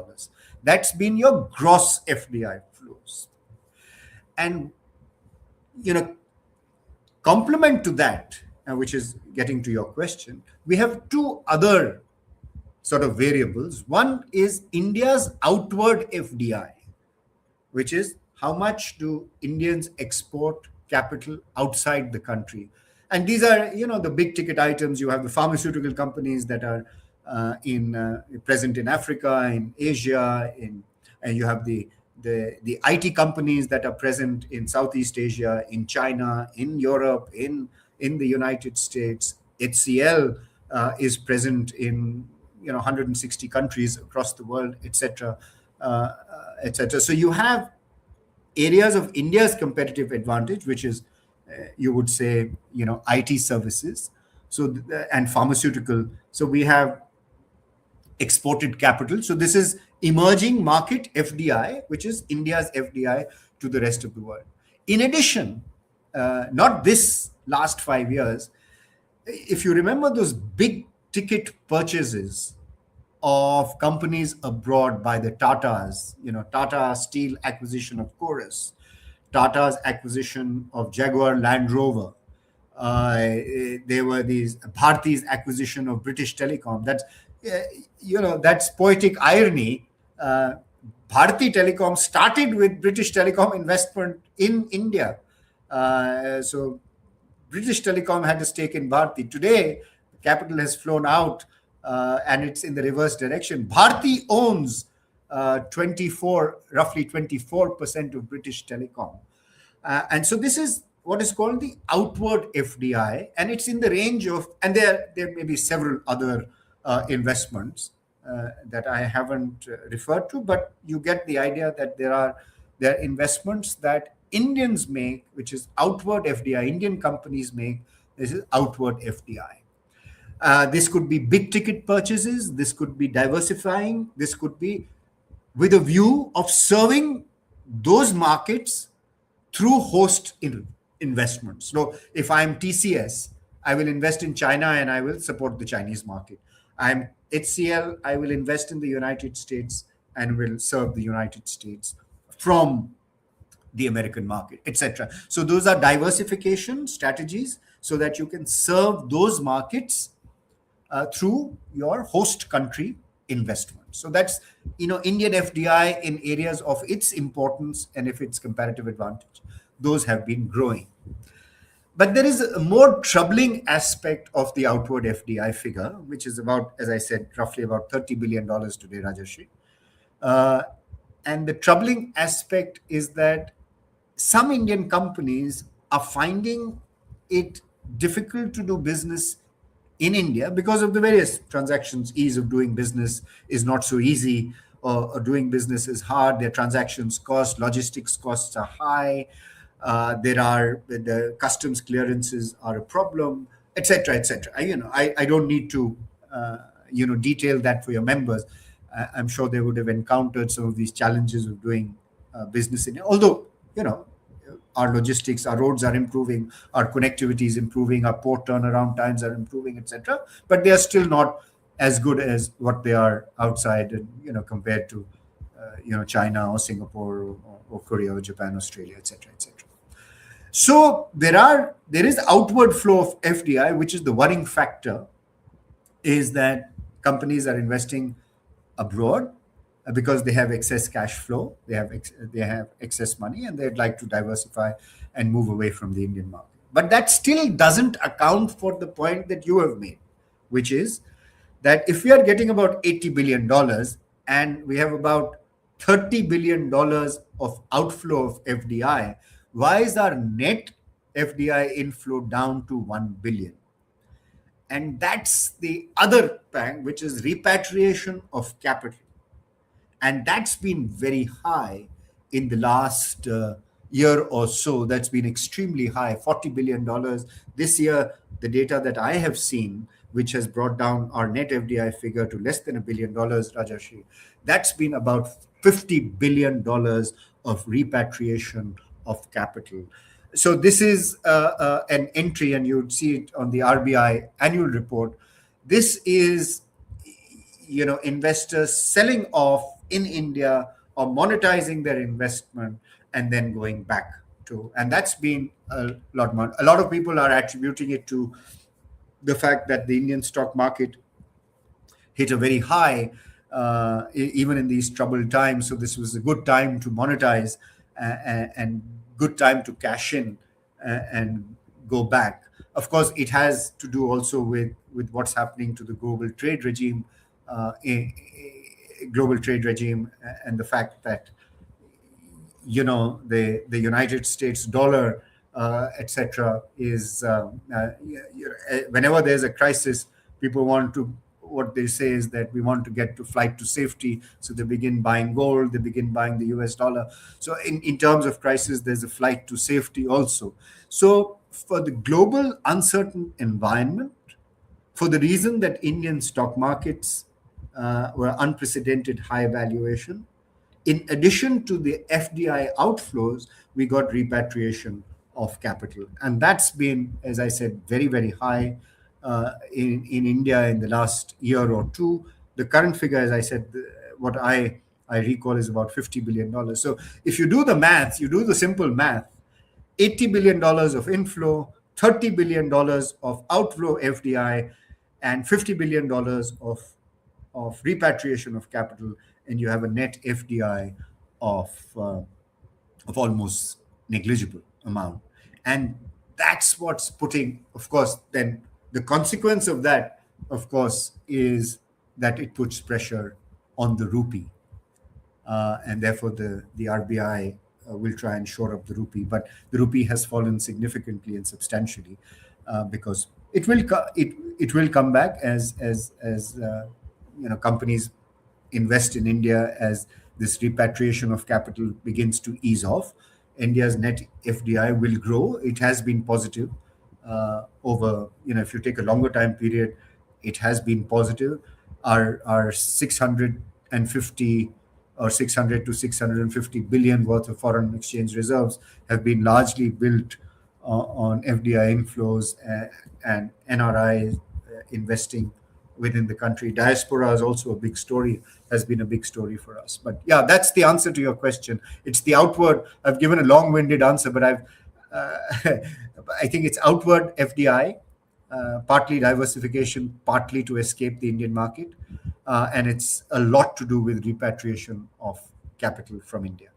That's been your gross FDI flows. And, complement to that, which is getting to your question, we have two other sort of variables. One is India's outward FDI, which is how much do Indians export capital outside the country. And these are, the big ticket items. You have the pharmaceutical companies that are present in Africa, in Asia, and you have the IT companies that are present in Southeast Asia, in China, in Europe, in the United States. HCL is present in 160 countries across the world, etc., etc. So you have areas of India's competitive advantage, which is, you would say, IT services, and pharmaceutical. So we have exported capital. So this is emerging market FDI, which is India's FDI to the rest of the world. In addition, not this last 5 years, if you remember those big ticket purchases of companies abroad by the Tatas, Tata Steel acquisition of Chorus, Tata's acquisition of Jaguar Land Rover. There were these Bharti's acquisition of British Telecom. That's poetic irony. Bharti Telecom started with British Telecom investment in India. So British Telecom had a stake in Bharti. Today, capital has flown out and it's in the reverse direction. Bharti owns roughly 24% of British Telecom. And so this is what is called the outward FDI, and it's in the range of, and there may be several other investments that I haven't referred to, but you get the idea that there are investments that Indians make, which is outward FDI. Indian companies make, this is outward FDI. This could be big ticket purchases. This could be diversifying. This could be with a view of serving those markets through host investments. So if I'm TCS, I will invest in China and I will support the Chinese market. I'm HCL, I will invest in the United States and will serve the United States from the American market, etc. So those are diversification strategies so that you can serve those markets through your host country investment. So that's, Indian FDI in areas of its importance and if its comparative advantage. Those have been growing. But there is a more troubling aspect of the outward FDI figure, which is about, as I said, roughly about $30 billion today, Rajashri. And the troubling aspect is that some Indian companies are finding it difficult to do business in India because of the various transactions. Ease of doing business is not so easy, or doing business is hard. Their transactions cost, logistics costs are high. The customs clearances are a problem, etc., etc. I don't need to, detail that for your members. I'm sure they would have encountered some of these challenges of doing business in. Although, our logistics, our roads are improving, our connectivity is improving, our port turnaround times are improving, etc. But they are still not as good as what they are outside, and compared to, China or Singapore or Korea or Japan, Australia, etc., etc. So there is outward flow of FDI, which is the worrying factor, is that companies are investing abroad because they have excess cash flow, they have excess money, and they'd like to diversify and move away from the Indian market. But that still doesn't account for the point that you have made, which is that if we are getting about $80 billion and we have about $30 billion of outflow of FDI, why is our net FDI inflow down to 1 billion? And that's the other bank, which is repatriation of capital. And that's been very high in the last year or so. That's been extremely high, $40 billion. This year, the data that I have seen, which has brought down our net FDI figure to less than $1 billion, Rajashri, that's been about $50 billion of repatriation of capital. So this is an entry, and you'd see it on the RBI annual report. This is, investors selling off in India or monetizing their investment and then going back to, and that's been a lot more. A lot of people are attributing it to the fact that the Indian stock market hit a very high, even in these troubled times. So this was a good time to monetize and good time to cash in and go back. Of course, it has to do also with what's happening to the global trade regime, and the fact that the United States dollar, etc., is whenever there's a crisis, people want to. What they say is that we want to get to flight to safety. So they begin buying gold, they begin buying the US dollar. So in terms of crisis, there's a flight to safety also. So for the global uncertain environment, for the reason that Indian stock markets were unprecedented high valuation, in addition to the FDI outflows, we got repatriation of capital. And that's been, as I said, very, very high. in India in the last year or two. The current figure, as I said, what I recall is about $50 billion. So if you do the maths, you do the simple math, $80 billion of inflow, $30 billion of outflow FDI, and $50 billion of repatriation of capital, and you have a net FDI of almost negligible amount. And that's what's putting, of course, then the consequence of that, of course, is that it puts pressure on the rupee. And therefore the RBI will try and shore up the rupee. But the rupee has fallen significantly and substantially because it will come back as companies invest in India, as this repatriation of capital begins to ease off. India's net FDI will grow. It has been positive over, if you take a longer time period, it has been positive. Our 650 or 600 to 650 billion worth of foreign exchange reserves have been largely built on FDI inflows and NRI investing within the country. Diaspora is also a big story, has been a big story for us. But yeah, that's the answer to your question. It's the outward. I've given a long-winded answer, but I think it's outward FDI, partly diversification, partly to escape the Indian market, and it's a lot to do with repatriation of capital from India.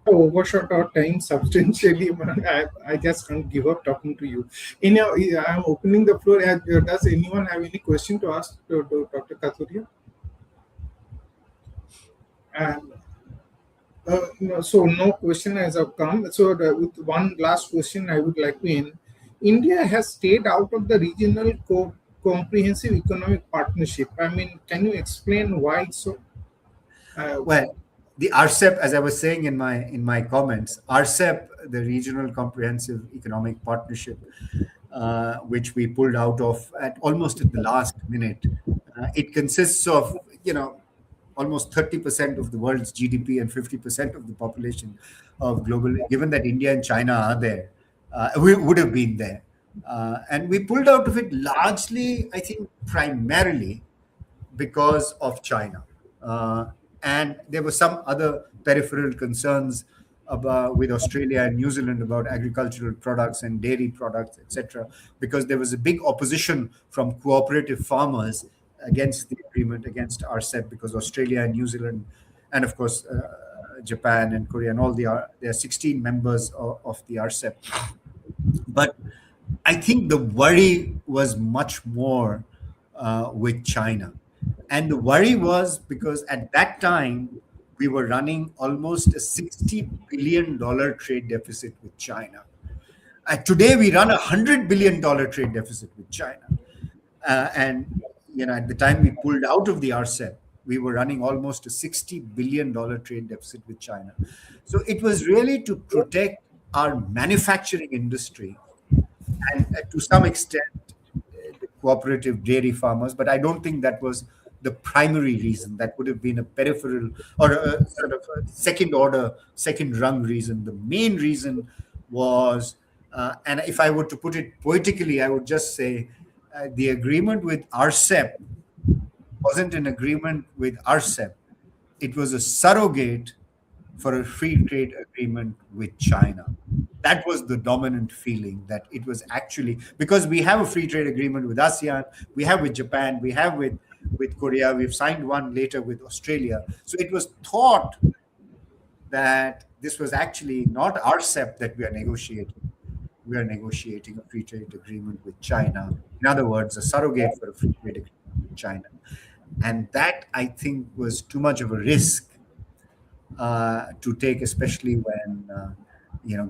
Overshot our time substantially. I just can't give up talking to you. I'm opening the floor. Does anyone have any question to ask to Dr. Kathuria? And so no question has come. So with one last question, I would like to end. India has stayed out of the regional comprehensive economic partnership. I mean, can you explain why so? Well, the RCEP, as I was saying in my comments, RCEP, the Regional Comprehensive Economic Partnership, which we pulled out of almost at the last minute, it consists of almost 30% of the world's GDP and 50% of the population of global. Given that India and China are there, we would have been there, and we pulled out of it largely, I think, primarily because of China. And there were some other peripheral concerns with Australia and New Zealand about agricultural products and dairy products, etc., because there was a big opposition from cooperative farmers against the agreement, against RCEP, because Australia and New Zealand, and of course Japan and Korea and all there are 16 members of the RCEP. But I think the worry was much more with China. And the worry was because at that time, we were running almost a $60 billion trade deficit with China. Today, we run a $100 billion trade deficit with China. And at the time we pulled out of the RCEP, we were running almost a $60 billion trade deficit with China. So it was really to protect our manufacturing industry and to some extent, the cooperative dairy farmers. But I don't think that was the primary reason. That would have been a peripheral or a sort of a second rung reason. The main reason was, and if I were to put it poetically, I would just say the agreement with RCEP wasn't an agreement with RCEP. It was a surrogate for a free trade agreement with China. That was the dominant feeling, that it was actually, because we have a free trade agreement with ASEAN, we have with Japan, we have with Korea, we've signed one later with Australia. So it was thought that this was actually not RCEP that we are negotiating. We are negotiating a free trade agreement with China. In other words, a surrogate for a free trade agreement with China. And that, I think, was too much of a risk to take, especially when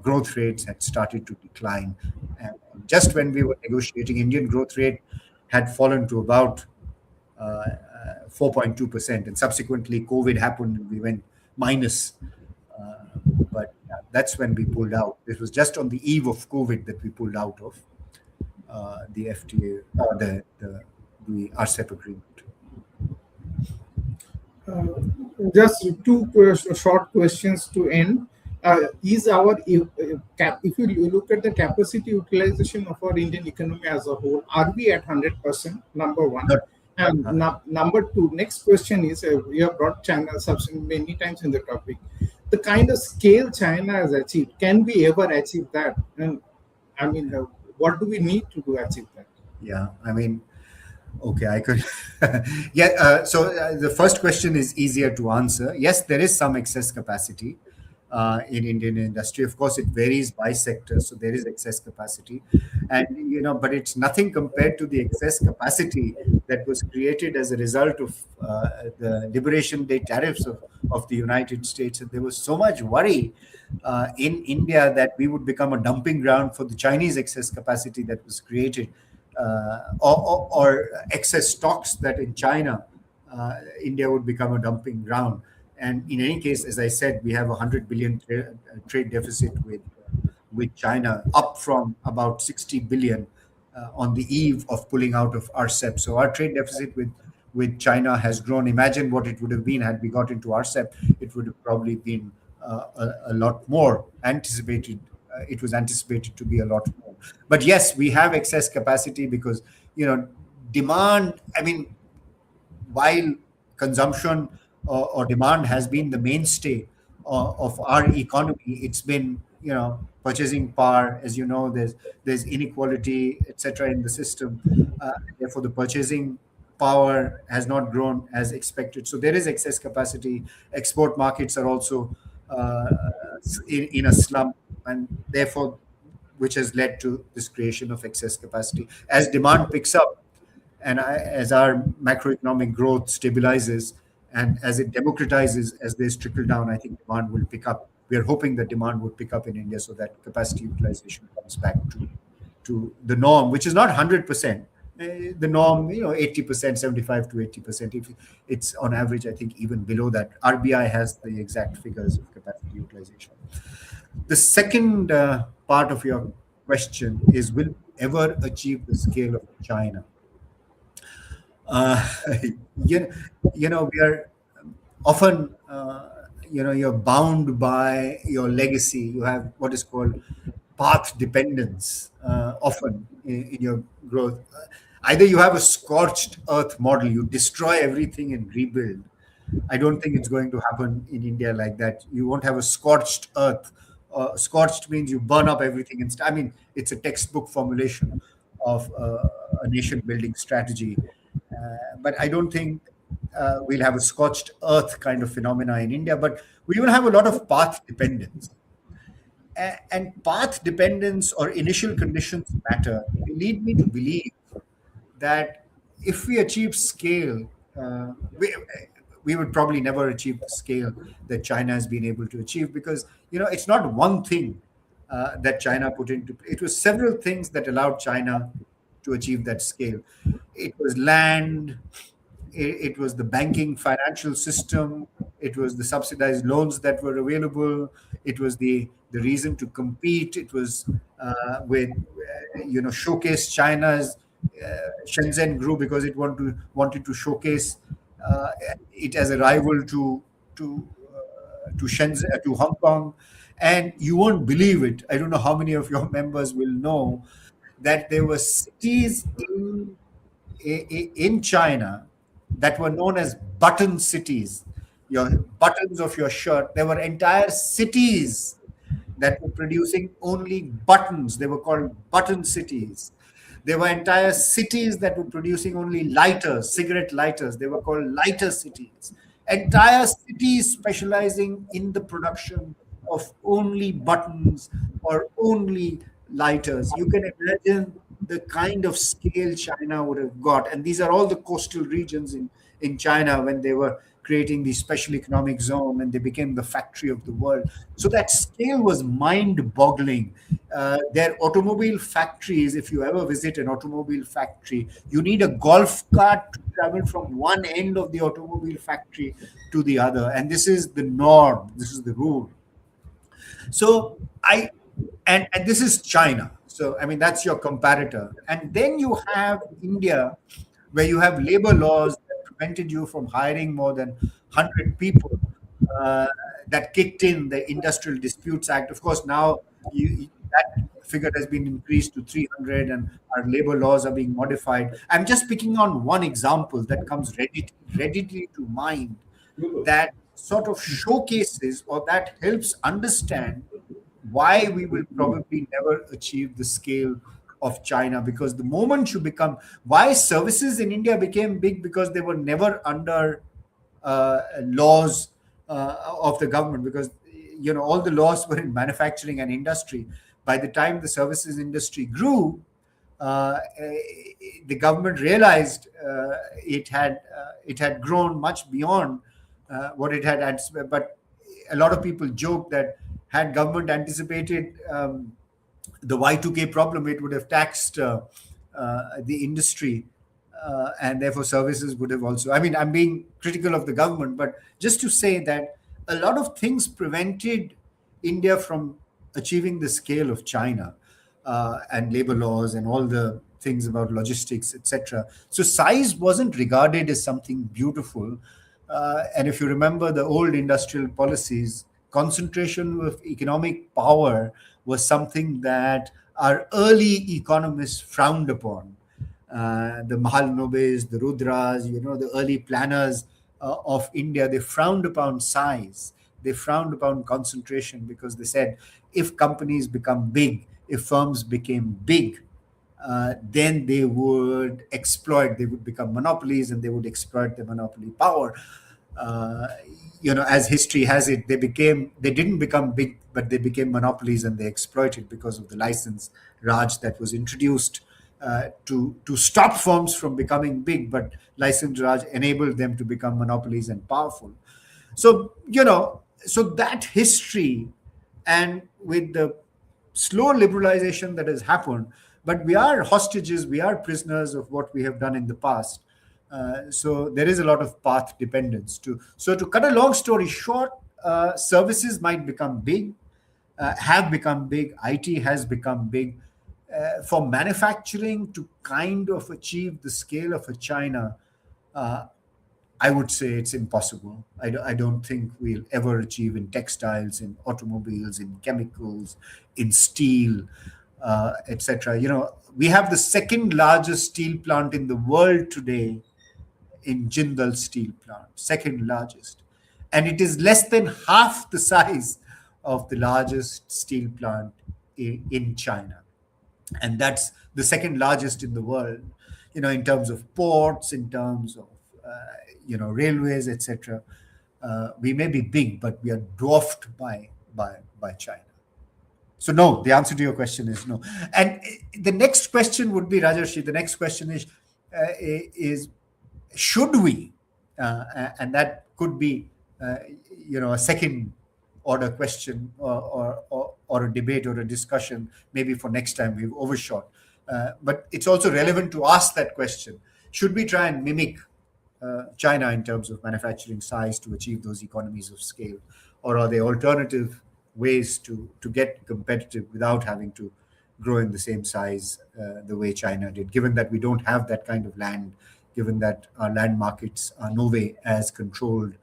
growth rates had started to decline. And just when we were negotiating, Indian growth rate had fallen to about 4.2%, and subsequently COVID happened and we went minus. But that's when we pulled out. It was just on the eve of COVID that we pulled out of the FTA, the RCEP agreement. Just two short questions to end. is our if you look at the capacity utilization of our Indian economy as a whole, are we at 100%? Number one. Not, And number two, next question is, we have brought China substance many times in the topic. The kind of scale China has achieved, can we ever achieve that? And I mean, what do we need to do achieve that? yeah, I mean, okay, I could. Yeah. So the first question is easier to answer. Yes, there is some excess capacity in Indian industry. Of course, it varies by sector, so there is excess capacity, and but it's nothing compared to the excess capacity that was created as a result of the Liberation Day tariffs of the United States. And there was so much worry in India that we would become a dumping ground for the Chinese excess capacity that was created, or excess stocks that in China, India would become a dumping ground. And in any case, as I said, we have a 100 billion trade deficit with China, up from about 60 billion on the eve of pulling out of RCEP. So our trade deficit with China has grown. Imagine what it would have been had we got into RCEP. It would have probably been a lot more anticipated. It was anticipated to be a lot more. But yes, we have excess capacity because demand. I mean, while consumption or demand has been the mainstay of our economy, it's been purchasing power. As you know, there's inequality, etc., in the system. Therefore, the purchasing power has not grown as expected. So there is excess capacity. Export markets are also uh, in a slump, and therefore, which has led to this creation of excess capacity. As demand picks up, and as our macroeconomic growth stabilizes and as it democratizes, as there's trickle down, I think demand will pick up. We are hoping that demand would pick up in India so that capacity utilization comes back to the norm, which is not 100%. The norm, 80%, 75 to 80%. If it's on average, I think even below that. RBI has the exact figures of capacity utilization. The second part of your question is, will we ever achieve the scale of China? uh, you, we are often you're bound by your legacy. You have what is called path dependence often in your growth. Either you have a scorched earth model, you destroy everything and rebuild. I don't think it's going to happen in India like that. You won't have a scorched earth. Scorched means you burn up everything. I mean, it's a textbook formulation of a nation building strategy. But I don't think we'll have a scorched earth kind of phenomena in India. But we will have a lot of path dependence. And path dependence or initial conditions matter. They lead me to believe that if we achieve scale, we would probably never achieve the scale that China has been able to achieve, because it's not one thing that China put into play. It was several things that allowed China to achieve that scale. It was land, it was the banking financial system, it was the subsidized loans that were available, it was the reason to compete, it was with showcase China's Shenzhen grew because it wanted to showcase it as a rival to Shenzhen, to Hong Kong. And you won't believe it. I don't know how many of your members will know that there were cities in China that were known as button cities. Your buttons of your shirt. There were entire cities that were producing only buttons. They were called button cities. There were entire cities that were producing only lighters, cigarette lighters. They were called lighter cities. Entire cities specializing in the production of only buttons or only lighters. You can imagine the kind of scale China would have got. And these are all the coastal regions in China when they were creating the special economic zone and they became the factory of the world. So that scale was mind boggling. Their automobile factories, if you ever visit an automobile factory, you need a golf cart to travel from one end of the automobile factory to the other. And this is the norm, this is the rule. So and this is China. So I mean that's your comparator. And then you have India, where you have labor laws that prevented you from hiring more than 100 people. Uh, that kicked in the Industrial Disputes Act. Of course, now that figure has been increased to 300, and our labor laws are being modified. I'm just picking on one example that comes readily to mind, that sort of showcases or that helps understand why we will probably never achieve the scale of China. Because the moment you become, why services in India became big, because they were never under laws of the government, because all the laws were in manufacturing and industry. By the time the services industry grew, the government realized it had grown much beyond what it had anticipated. But a lot of people joke that had government anticipated the Y2K problem, it would have taxed the industry, and therefore services would have also. I mean, I'm being critical of the government, but just to say that a lot of things prevented India from achieving the scale of China, and labor laws and all the things about logistics, etc. So size wasn't regarded as something beautiful. And if you remember the old industrial policies, concentration of economic power was something that our early economists frowned upon. The Mahalanobis, the Rudras, the early planners of India, they frowned upon size. They frowned upon concentration, because they said if companies become big, if firms became big, then they would exploit, they would become monopolies, and they would exploit the monopoly power. As history has it, they didn't become big, but they became monopolies, and they exploited because of the license Raj that was introduced to stop firms from becoming big, but license Raj enabled them to become monopolies and powerful. So, so that history, and with the slow liberalization that has happened, but we are hostages, we are prisoners of what we have done in the past. So there is a lot of path dependence too. So to cut a long story short, services might become big, have become big, IT has become big. For manufacturing to kind of achieve the scale of a China, I would say it's impossible. I don't think we'll ever achieve in textiles, in automobiles, in chemicals, in steel, etc. We have the second largest steel plant in the world today in Jindal Steel Plant, second largest. And it is less than half the size of the largest steel plant in China. And that's the second largest in the world, in terms of ports, in terms of, railways, etc. We may be big, but we are dwarfed by China. So no, the answer to your question is no. And the next question would be, Rajarshi, the next question is should we? And that could be, a second order question, or a debate or a discussion, maybe for next time. We've overshot. But it's also relevant to ask that question. Should we try and mimic China in terms of manufacturing size to achieve those economies of scale? Or are there alternative ways to get competitive without having to grow in the same size the way China did, given that we don't have that kind of land, given that our land markets are no way as controlled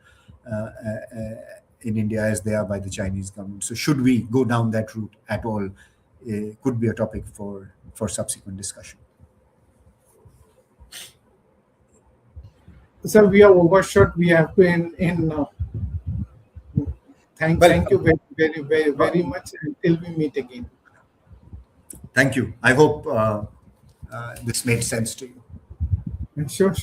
in India as they are by the Chinese government. So should we go down that route at all? Could be a topic for subsequent discussion. Sir, we are overshot. We have to end now. Thank you very much until we meet again. Thank you. I hope this made sense to you. Sure.